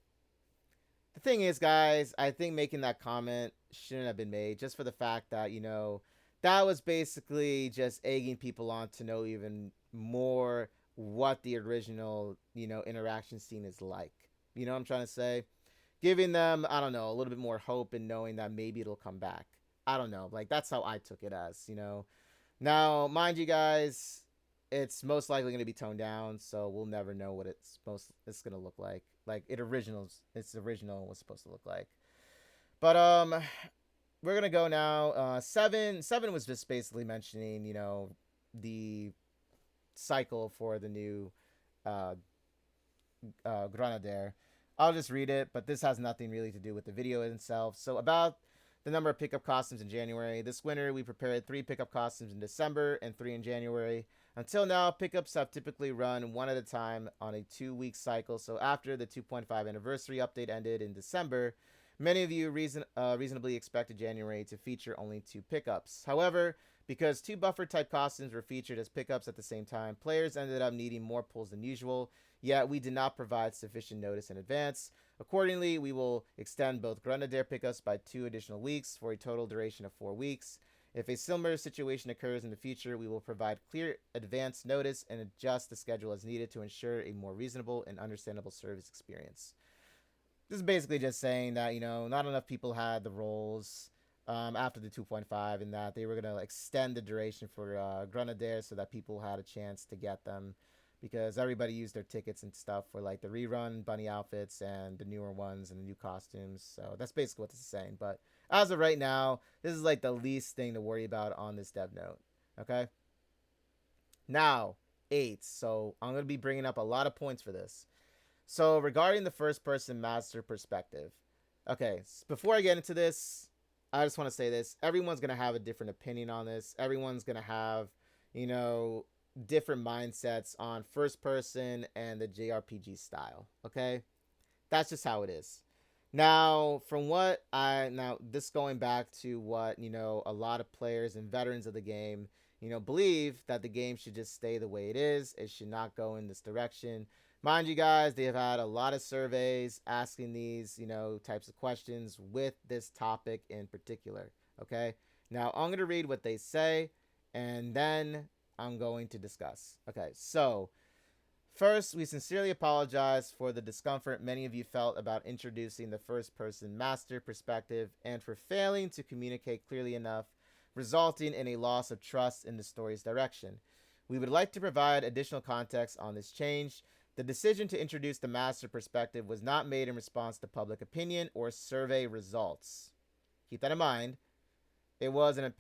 Speaker 1: The thing is, guys, I think making that comment shouldn't have been made, just for the fact that, you know, that was basically just egging people on to know even more what the original, you know, interaction scene is like. You know what I'm trying to say? Giving them, I don't know, a little bit more hope and knowing that maybe it'll come back. I don't know. Like, that's how I took it as, you know. Now, mind you guys, it's most likely going to be toned down, so we'll never know what it's going to look like. Like its original was supposed to look like. But we're going to go now. 7 was just basically mentioning, you know, the cycle for the new Grenadier. I'll just read it, but this has nothing really to do with the video itself. So about the number of pickup costumes in January. This winter, we prepared 3 pickup costumes in December and 3 in January. Until now, pickups have typically run 1 at a time on a 2-week cycle. So after the 2.5 anniversary update ended in December, many of you reasonably expected January to feature only 2 pickups. However, because 2 buffer type costumes were featured as pickups at the same time, players ended up needing more pulls than usual, yet we did not provide sufficient notice in advance. Accordingly, we will extend both Grenadier pickups by 2 additional weeks for a total duration of 4 weeks. If a similar situation occurs in the future, we will provide clear advance notice and adjust the schedule as needed to ensure a more reasonable and understandable service experience. This is basically just saying that, you know, not enough people had the roles after the 2.5, and that they were going to extend the duration for Grenadier so that people had a chance to get them, because everybody used their tickets and stuff for like the rerun bunny outfits and the newer ones and the new costumes. So that's basically what this is saying. But as of right now, this is like the least thing to worry about on this dev note. Okay. Now, 8. So I'm going to be bringing up a lot of points for this. So regarding the first person master perspective. Okay. Before I get into this, I just want to say this. Everyone's going to have a different opinion on this. Everyone's going to have, you know, different mindsets on first person and the JRPG style. Okay. That's just how it is. Now, this going back to what, you know, a lot of players and veterans of the game, believe that the game should just stay the way it is. It should not go in this direction. Mind you guys, they have had a lot of surveys asking these, types of questions with this topic in particular. Okay. Now I'm going to read what they say and then I'm going to discuss. Okay. So first, we sincerely apologize for the discomfort many of you felt about introducing the first-person master perspective and for failing to communicate clearly enough, resulting in a loss of trust in the story's direction. We would like to provide additional context on this change. The decision to introduce the master perspective was not made in response to public opinion or survey results. Keep that in mind. It was an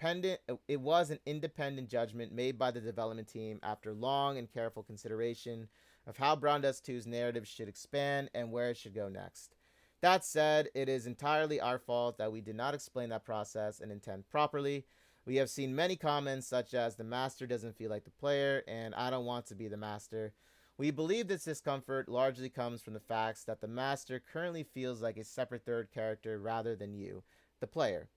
Speaker 1: independent judgment made by the development team after long and careful consideration of how Brown Dust 2's narrative should expand and where it should go next. That said, it is entirely our fault that we did not explain that process and intent properly. We have seen many comments such as the master doesn't feel like the player and I don't want to be the master. We believe this discomfort largely comes from the facts that the master currently feels like a separate third character rather than you, the player.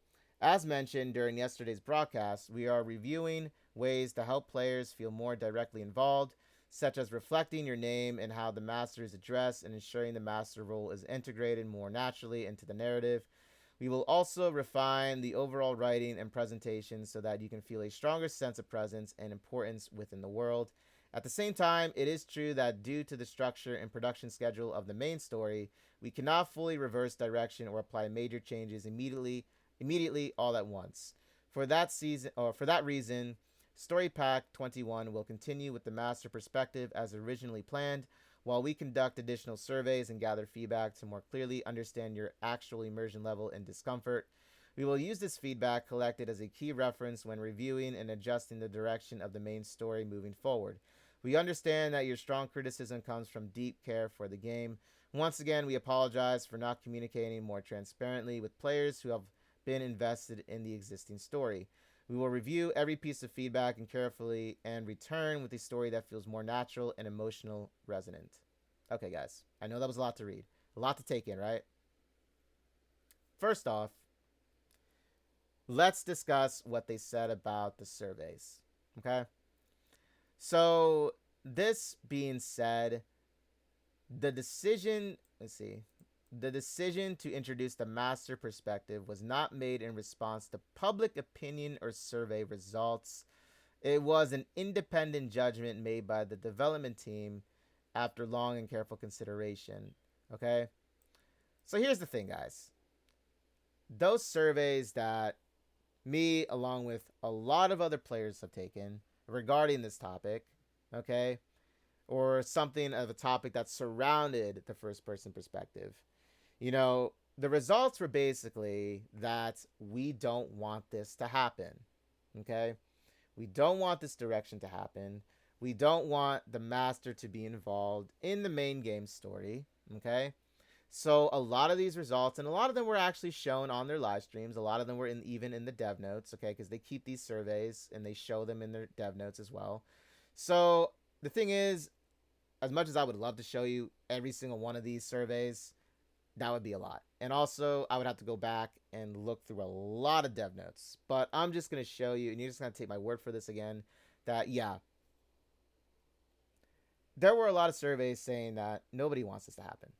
Speaker 1: As mentioned during yesterday's broadcast, we are reviewing ways to help players feel more directly involved, such as reflecting your name and how the master is addressed and ensuring the master role is integrated more naturally into the narrative. We will also refine the overall writing and presentation so that you can feel a stronger sense of presence and importance within the world. At the same time, it is true that due to the structure and production schedule of the main story, we cannot fully reverse direction or apply major changes immediately all at once. For that reason, Story Pack 21 will continue with the master perspective as originally planned, while we conduct additional surveys and gather feedback to more clearly understand your actual immersion level and discomfort. We will use this feedback collected as a key reference when reviewing and adjusting the direction of the main story moving forward. We understand that your strong criticism comes from deep care for the game. Once again, we apologize for not communicating more transparently with players who have been invested in the existing story. We will review every piece of feedback and carefully and return with a story that feels more natural and emotional resonant. Okay, guys, I know that was a lot to read, a lot to take in, right? First off, let's discuss what they said about the surveys, okay? So, this being said, the decision to introduce the master perspective was not made in response to public opinion or survey results. It was an independent judgment made by the development team after long and careful consideration. Okay? So here's the thing, guys. Those surveys that me, along with a lot of other players, have taken regarding this topic, okay, or something of a topic that surrounded the first person perspective, the results were basically that we don't want this to happen. Okay? We don't want this direction to happen. We don't want the master to be involved in the main game story. Okay? So a lot of these results, and a lot of them were actually shown on their live streams. A lot of them were even in the dev notes, okay? Because they keep these surveys and they show them in their dev notes as well. So the thing is, as much as I would love to show you every single one of these surveys, that would be a lot. And also, I would have to go back and look through a lot of dev notes. But I'm just going to show you, and you're just going to take my word for this again, that, yeah, there were a lot of surveys saying that nobody wants this to happen.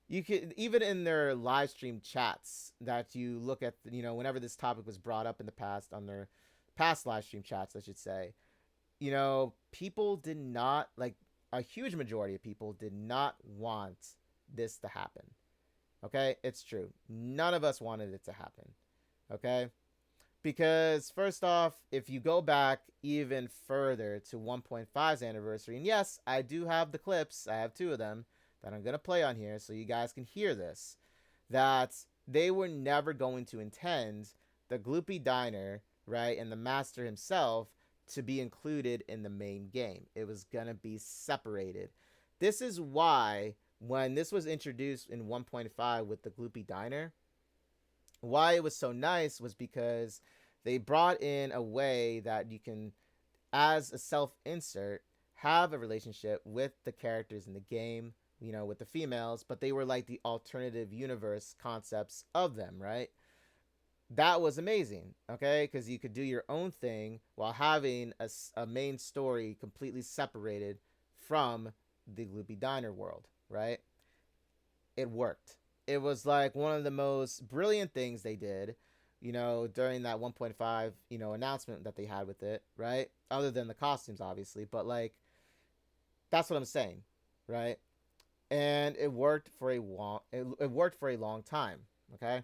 Speaker 1: You could, even in their live stream chats that you look at, whenever this topic was brought up in the past, on their past live stream chats, I should say, people did not, a huge majority of people did not want this to happen. Okay, it's true. None of us wanted it to happen. Okay, because first off, if you go back even further to 1.5's anniversary, and yes, I do have the clips, I have 2 of them that I'm going to play on here so you guys can hear this, that they were never going to intend the Gloopy Diner, right, and the master himself to be included in the main game. It was going to be separated. This is why, when this was introduced in 1.5 with the Gloopy Diner, why it was so nice was because they brought in a way that you can, as a self-insert, have a relationship with the characters in the game, with the females, but they were like the alternative universe concepts of them, right? that was amazing, okay? Because you could do your own thing while having a main story completely separated from the Gloopy Diner world, right? It worked. It was like one of the most brilliant things they did, during that 1.5, announcement that they had with it, right? Other than the costumes, obviously, but like, that's what I'm saying, right? And it worked for it worked for a long time, okay?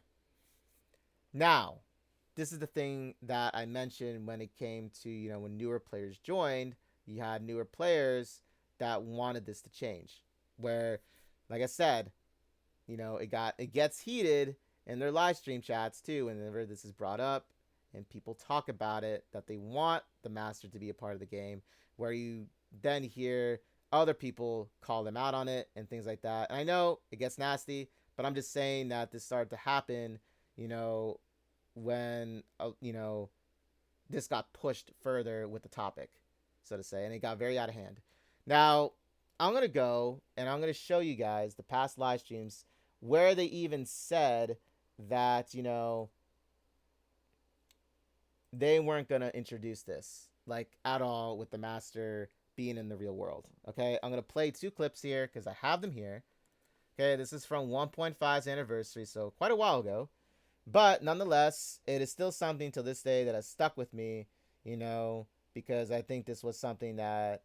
Speaker 1: Now, this is the thing that I mentioned when it came to, when newer players joined, you had newer players that wanted this to change. Where, like I said, it gets heated in their live stream chats too, whenever this is brought up and people talk about it, that they want the master to be a part of the game, where you then hear other people call them out on it and things like that. And I know it gets nasty, but I'm just saying that this started to happen, when this got pushed further with the topic, so to say, and it got very out of hand. Now, I'm going to go and I'm going to show you guys the past live streams where they even said that, they weren't going to introduce this, like, at all, with the master being in the real world. Okay, I'm going to play 2 clips here because I have them here. Okay, this is from 1.5's anniversary, so quite a while ago. But nonetheless, it is still something to this day that has stuck with me, because I think this was something that,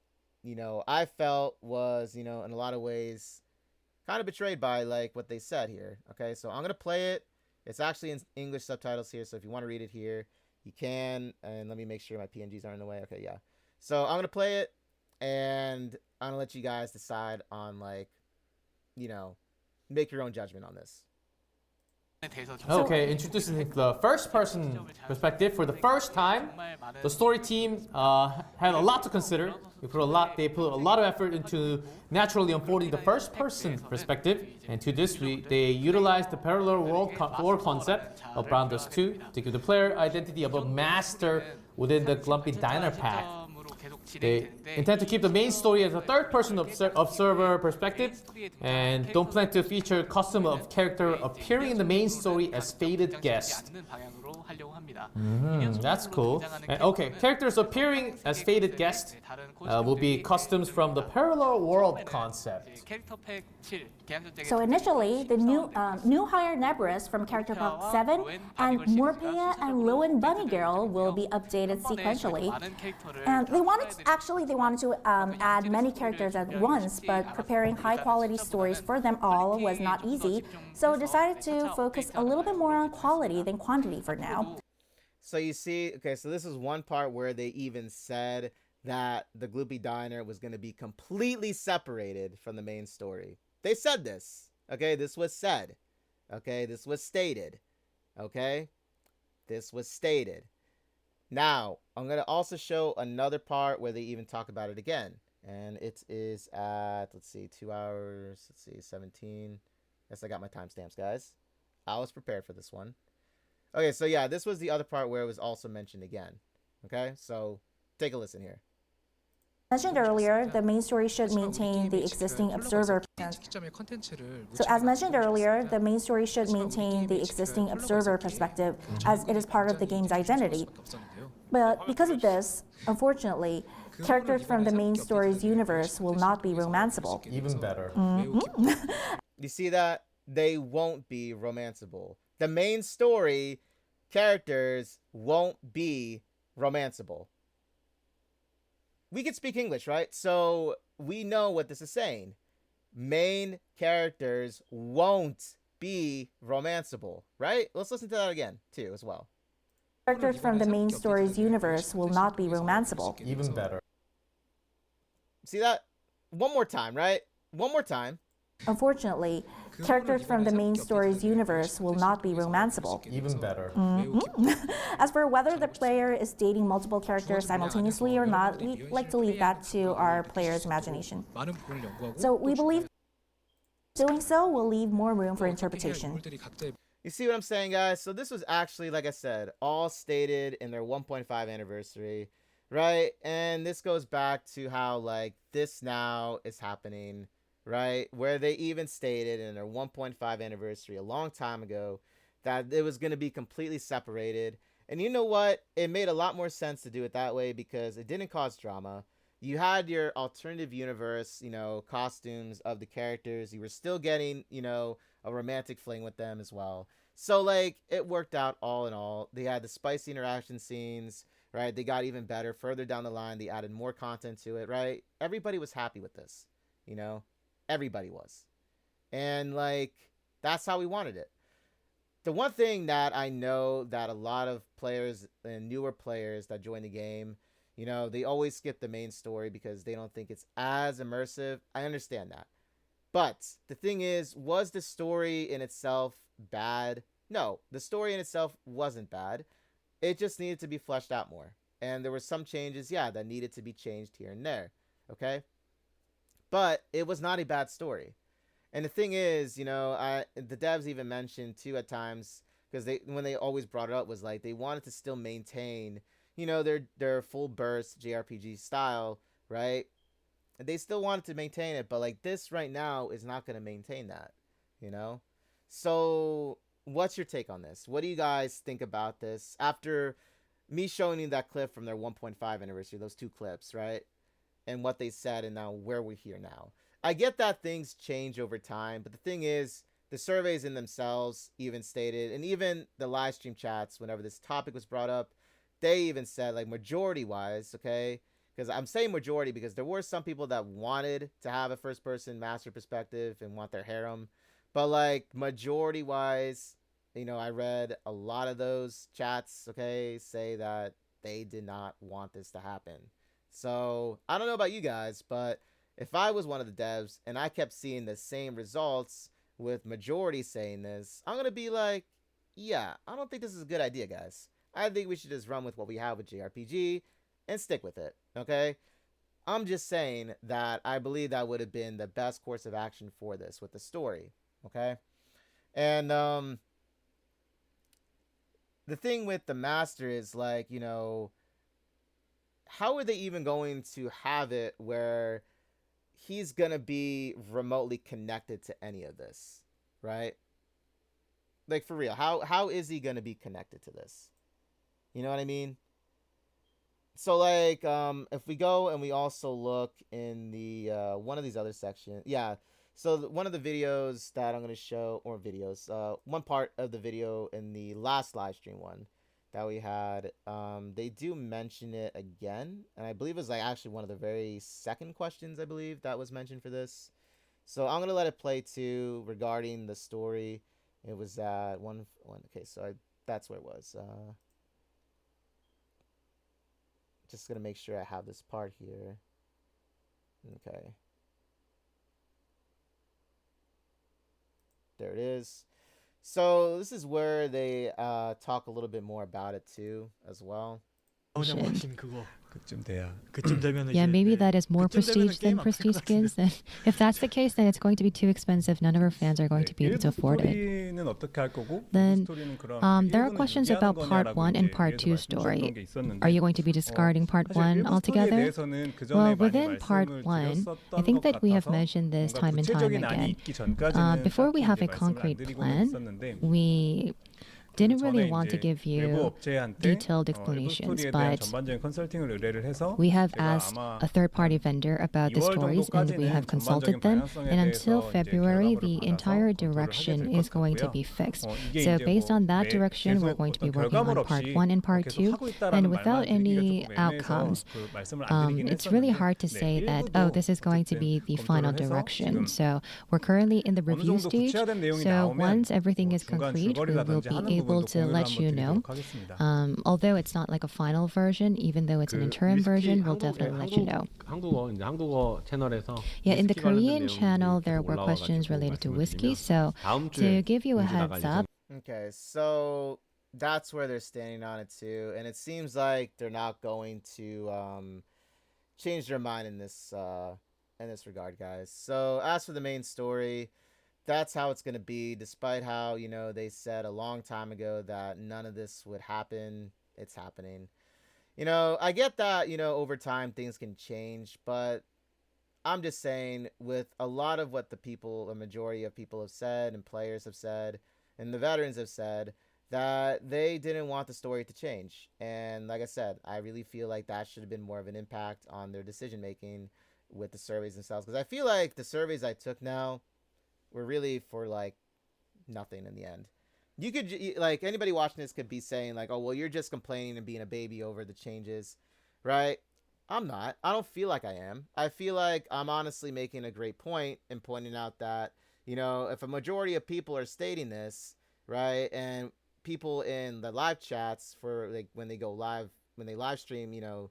Speaker 1: I felt was, in a lot of ways kind of betrayed by, like, what they said here. Okay, so I'm going to play it. It's actually in English subtitles here, so if you want to read it here, you can. And let me make sure my PNGs aren't in the way. Okay, yeah. So I'm going to play it, and I'm going to let you guys decide on, like, make your own judgment on this.
Speaker 10: Okay, introducing the first person perspective for the first time. The story team had a lot to consider. They put a lot of effort into naturally unfolding the first person perspective, and to this they utilized the parallel world concept of Brownless 2 to give the player identity of a master within the Glumpy Diner path. They intend to keep the main story as a third-person observer perspective, and don't plan to feature custom of character appearing in the main story as faded guest. That's cool. Okay, characters appearing as faded guest will be customs from the parallel world concept.
Speaker 11: So initially, the new hire Nebris from Character Pack 7 and Morpea and Lowen Bunny Girl will be updated sequentially. And they wanted to add many characters at once, but preparing high-quality stories for them all was not easy, so decided to focus a little bit more on quality than quantity for now.
Speaker 1: So you see, okay, so this is one part where they even said that the Gloopy Diner was going to be completely separated from the main story. They said this, okay? This was said, okay? This was stated, okay? This was stated. Now, I'm going to also show another part where they even talk about it again. And it is at, let's see, 2 hours, 17. Yes, I got my timestamps, guys. I was prepared for this one. Okay, so yeah, this was the other part where it was also mentioned again. Okay, so take a listen here.
Speaker 11: Mentioned earlier, the main story should maintain the existing observer. So as mentioned earlier, the main story should maintain the existing observer perspective as it is part of the game's identity. But because of this, unfortunately, characters from the main story's universe will not be romanceable.
Speaker 10: Even better.
Speaker 1: You see that? They won't be romanceable. The main story characters won't be romanceable. We can speak English, right? So we know what this is saying. Main characters won't be romanceable, right? Let's listen to that again, too, as well.
Speaker 11: Characters from the main story's universe will not be romanceable.
Speaker 10: Even better.
Speaker 1: See that? One more time, right? One more time.
Speaker 11: Unfortunately, characters from the main story's universe will not be romanceable.
Speaker 10: Even better.
Speaker 11: As for whether the player is dating multiple characters simultaneously or not, we like to leave that to our player's imagination. So we believe doing so will leave more room for interpretation.
Speaker 1: You see what I'm saying, guys? So this was actually, like I said, all stated in their 1.5 anniversary, right? And this goes back to how, like, this now is happening, right? Where they even stated in their 1.5 anniversary a long time ago that it was going to be completely separated. And you know what? It made a lot more sense to do it that way because it didn't cause drama. You had your alternative universe, costumes of the characters. You were still getting, a romantic fling with them as well. So, like, it worked out all in all. They had the spicy interaction scenes, right? They got even better. Further down the line, they added more content to it, right? Everybody was happy with this, Everybody was. And, like, that's how we wanted it. The one thing that I know that a lot of players and newer players that join the game, they always skip the main story because they don't think it's as immersive. I understand that. But the thing is, was the story in itself bad? No, the story in itself wasn't bad. It just needed to be fleshed out more. And there were some changes, that needed to be changed here and there. Okay? But it was not a bad story. And the thing is, the devs even mentioned too at times, because when they always brought it up was like they wanted to still maintain, their full burst JRPG style, right? And they still wanted to maintain it, but like this right now is not going to maintain that, So what's your take on this? What do you guys think about this after me showing you that clip from their 1.5 anniversary, those 2 clips, right? And what they said and now where we're here now. I get that things change over time, but the thing is, the surveys in themselves even stated, and even the live stream chats, whenever this topic was brought up, they even said, like, majority-wise, okay? Because I'm saying majority because there were some people that wanted to have a first-person master perspective and want their harem. But, like, majority-wise, I read a lot of those chats, okay, say that they did not want this to happen. So, I don't know about you guys, but if I was one of the devs and I kept seeing the same results with majority saying this, I'm going to be like, yeah, I don't think this is a good idea, guys. I think we should just run with what we have with JRPG and stick with it, okay? I'm just saying that I believe that would have been the best course of action for this with the story, okay? And the thing with the master is, like, how are they even going to have it where he's gonna be remotely connected to any of this, right? Like, for real, how is he gonna be connected to this? You know what I mean? So, like, if we go and we also look in the one of these other sections, so one of the videos that I'm gonna show, or videos, one part of the video in the last live stream one that we had, they do mention it again, and I believe it was like actually one of the very second questions, I believe, that was mentioned for this. So I'm gonna let it play too regarding the story. It was at one. Okay, so that's where it was. Just gonna make sure I have this part here. Okay, there it is. So this is where they talk a little bit more about it too, as well.
Speaker 9: 그쯤 돼야.
Speaker 7: Yeah, maybe that is more prestige than prestige skins. Then, if that's the case, then it's going to be too expensive. None of our fans are going to be able to afford it. Then, there are questions about Part 1 and Part 2 story. Are you going to be discarding Part 1 altogether? Well, within Part 1, I think that we have mentioned this time and time again. Before we have a concrete plan, we didn't really want to give you detailed explanations, but we have asked a third-party vendor about the stories and we have consulted them, and until February the entire direction is going to be fixed. So based on that direction, we're going to be working on Part 1 and Part 2, and without any outcomes, it's really hard to say that, oh, this is going to be the final direction. So we're currently in the review stage, so once everything is concrete, we will be able to let you know. Although it's not like a final version, even though it's an interim version, we'll definitely let you know. Yeah, in the Korean channel, there were questions related to whiskey, so to give you a heads up.
Speaker 1: Okay, so that's where they're standing on it too, and it seems like they're not going to change their mind in this regard, guys. So as for the main story, that's how it's going to be, despite how, they said a long time ago that none of this would happen. It's happening. I get that, over time things can change, but I'm just saying, with a lot of what a majority of people have said and players have said, and the veterans have said that they didn't want the story to change. And like I said, I really feel like that should have been more of an impact on their decision making with the surveys themselves, because I feel like the surveys I took now were really for like nothing in the end. You could like, anybody watching this could be saying like, oh well, you're just complaining and being a baby over the changes, right? I'm not. I don't feel like I am. I feel like I'm honestly making a great point and pointing out that, you know, if a majority of people are stating this, right, and people in the live chats for like when they go live, when they live stream, you know,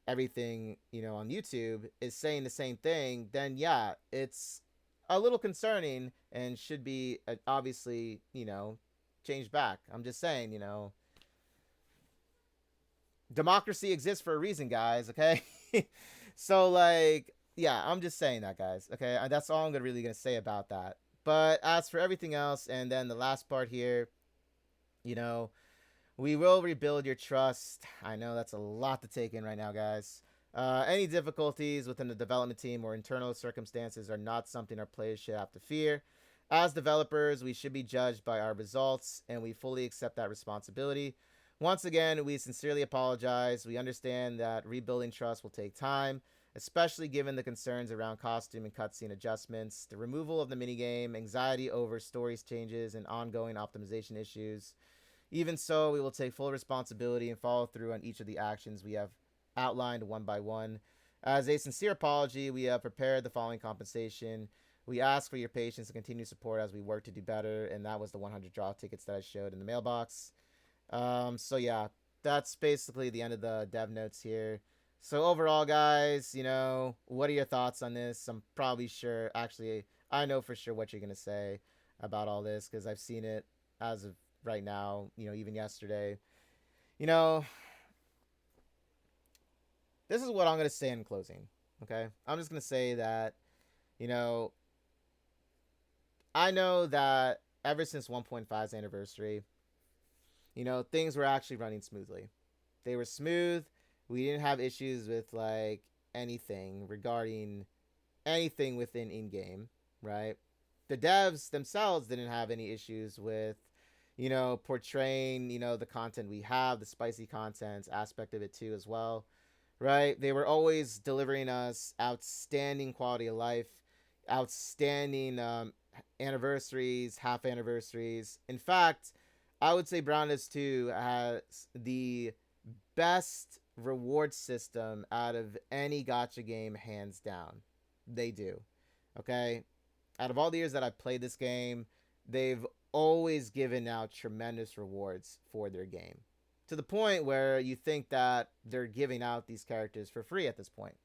Speaker 1: everything, you know, on YouTube is saying the same thing, then yeah, it's a little concerning and should be obviously, you know, changed back. I'm just saying, you know, democracy exists for a reason, guys, okay? So like, yeah, I'm just saying that, guys, okay? That's all I'm really gonna say about that. But as for everything else, and then the last part here, you know, we will rebuild your trust. I know that's a lot to take in right now, guys. Any difficulties within the development team or internal circumstances are not something our players should have to fear. As developers, we should be judged by our results, and we fully accept that responsibility. Once again, we sincerely apologize. We understand that rebuilding trust will take time, especially given the concerns around costume and cutscene adjustments, the removal of the minigame, anxiety over stories changes, and ongoing optimization issues. Even so, we will take full responsibility and follow through on each of the actions we have outlined one by one. As a sincere apology, we have prepared the following compensation. We ask for your patience and continued support as we work to do better, and that was the 100 draw tickets that I showed in the mailbox. So yeah, that's basically the end of the dev notes here. So overall, guys, you know, what are your thoughts on this? I'm probably sure, actually, I know for sure what you're going to say about all this, because I've seen it as of right now, you know, even yesterday. You know, this is what I'm going to say in closing, okay? I'm just going to say that, you know, I know that ever since 1.5's anniversary, you know, things were actually running smoothly. They were smooth. We didn't have issues with, like, anything regarding anything within in-game, right? The devs themselves didn't have any issues with, you know, portraying, you know, the content we have, the spicy content aspect of it too as well, right? They were always delivering us outstanding quality of life, outstanding anniversaries, half anniversaries. In fact, I would say Brownness 2 has the best reward system out of any gacha game, hands down. They do. Okay? Out of all the years that I've played this game, they've always given out tremendous rewards for their game. To the point where you think that they're giving out these characters for free at this point.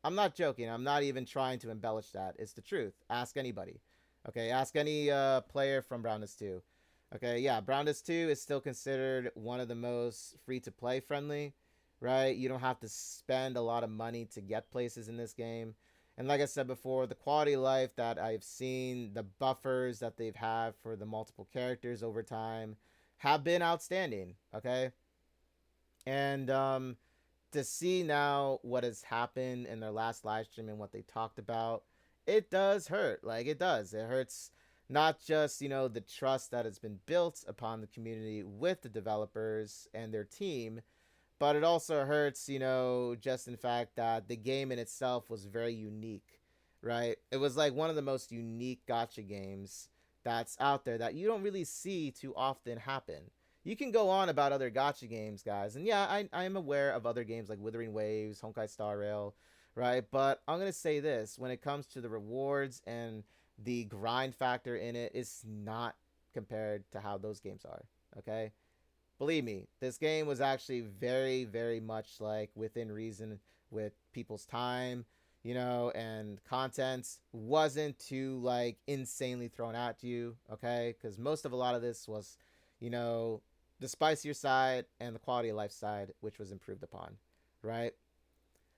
Speaker 1: I'm not joking. I'm not even trying to embellish that. It's the truth. Ask anybody. Okay? Ask any player from Brownness 2. Okay, yeah, Brownness 2 is still considered one of the most free-to-play friendly, right? You don't have to spend a lot of money to get places in this game. And like I said before, the quality of life that I've seen, the buffers that they've had for the multiple characters over time have been outstanding, okay? And to see now what has happened in their last live stream and what they talked about, it does hurt. Like, it does. It hurts not just, you know, the trust that has been built upon the community with the developers and their team, but it also hurts, you know, just in fact that the game in itself was very unique, right? It was like one of the most unique gacha games that's out there that you don't really see too often happen. You can go on about other gacha games, guys, and yeah, I am aware of other games like Withering Waves, Honkai Star Rail, right? But I'm going to say this, when it comes to the rewards and the grind factor in it, is not compared to how those games are, okay? Believe me, this game was actually very, very much like within reason with people's time, you know, and content wasn't too like insanely thrown at you, okay? Because most of a lot of this was, you know, the spicier side and the quality of life side, which was improved upon, right?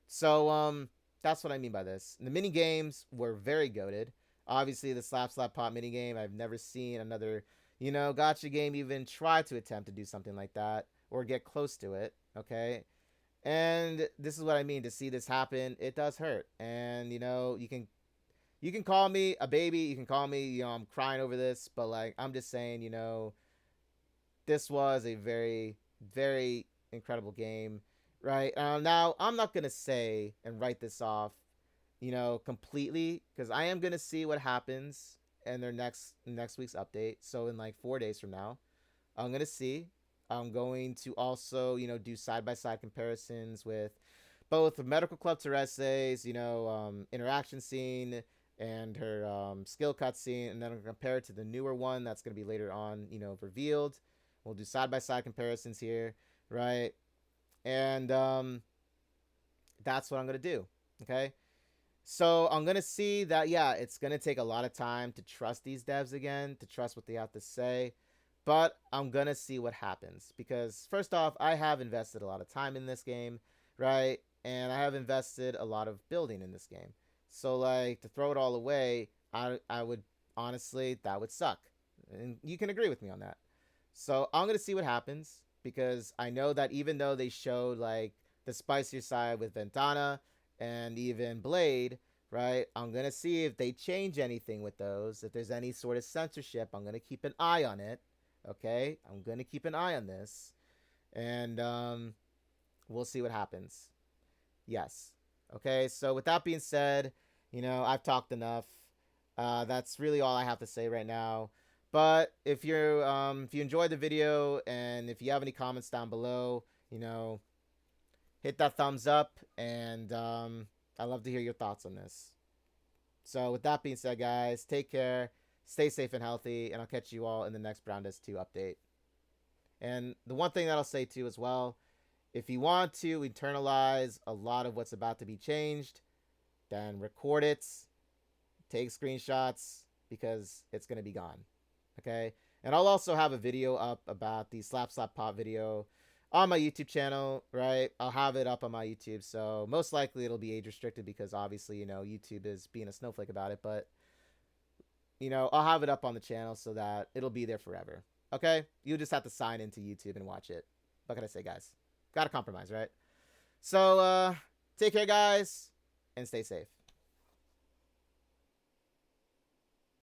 Speaker 1: So that's what I mean by this. The mini games were very goated. Obviously, the Slap Slap Pop minigame, I've never seen another, you know, gacha game even try to attempt to do something like that or get close to it, okay? And this is what I mean. To see this happen, it does hurt. And, you know, you you can call me a baby, you can call me, I'm crying over this, but like I'm just saying, this was a very, very incredible game, right? Now I'm not gonna say and write this off, completely, because I am gonna see what happens in their next week's update. So in like 4 days from now, I'm gonna see. I'm going to also, do side-by-side comparisons with both Medical Club Teresa's, interaction scene and her skill cut scene, and then I'm gonna compare it to the newer one that's gonna be later on, revealed. We'll do side-by-side comparisons here, right? And that's what I'm gonna do. Okay. So I'm gonna see that, yeah, it's gonna take a lot of time to trust these devs again, to trust what they have to say. But I'm gonna see what happens, because first off, I have invested a lot of time in this game, right? And I have invested a lot of building in this game. So like, to throw it all away, I would honestly, that would suck. And you can agree with me on that. So I'm gonna see what happens, because I know that even though they showed like the spicier side with Ventana and even Blade, right? I'm gonna see if they change anything with those. If there's any sort of censorship, I'm gonna keep an eye on it. Okay, I'm gonna keep an eye on this, and we'll see what happens. Yes. Okay. So with that being said, I've talked enough. That's really all I have to say right now. But if you enjoyed the video, and if you have any comments down below, hit that thumbs up, and I'd love to hear your thoughts on this. So with that being said, guys, take care, stay safe and healthy, and I'll catch you all in the next Brown Desk 2 update. And the one thing that I'll say too as well, if you want to internalize a lot of what's about to be changed, then record it, take screenshots, because it's going to be gone. Okay? And I'll also have a video up about the Slap Slap Pop video on my YouTube channel, right? I'll have it up on my YouTube, so most likely it'll be age restricted, because obviously, YouTube is being a snowflake about it, but, I'll have it up on the channel so that it'll be there forever. Okay? You just have to sign into YouTube and watch it. What can I say, guys? Gotta compromise, right? So, take care, guys, and stay safe.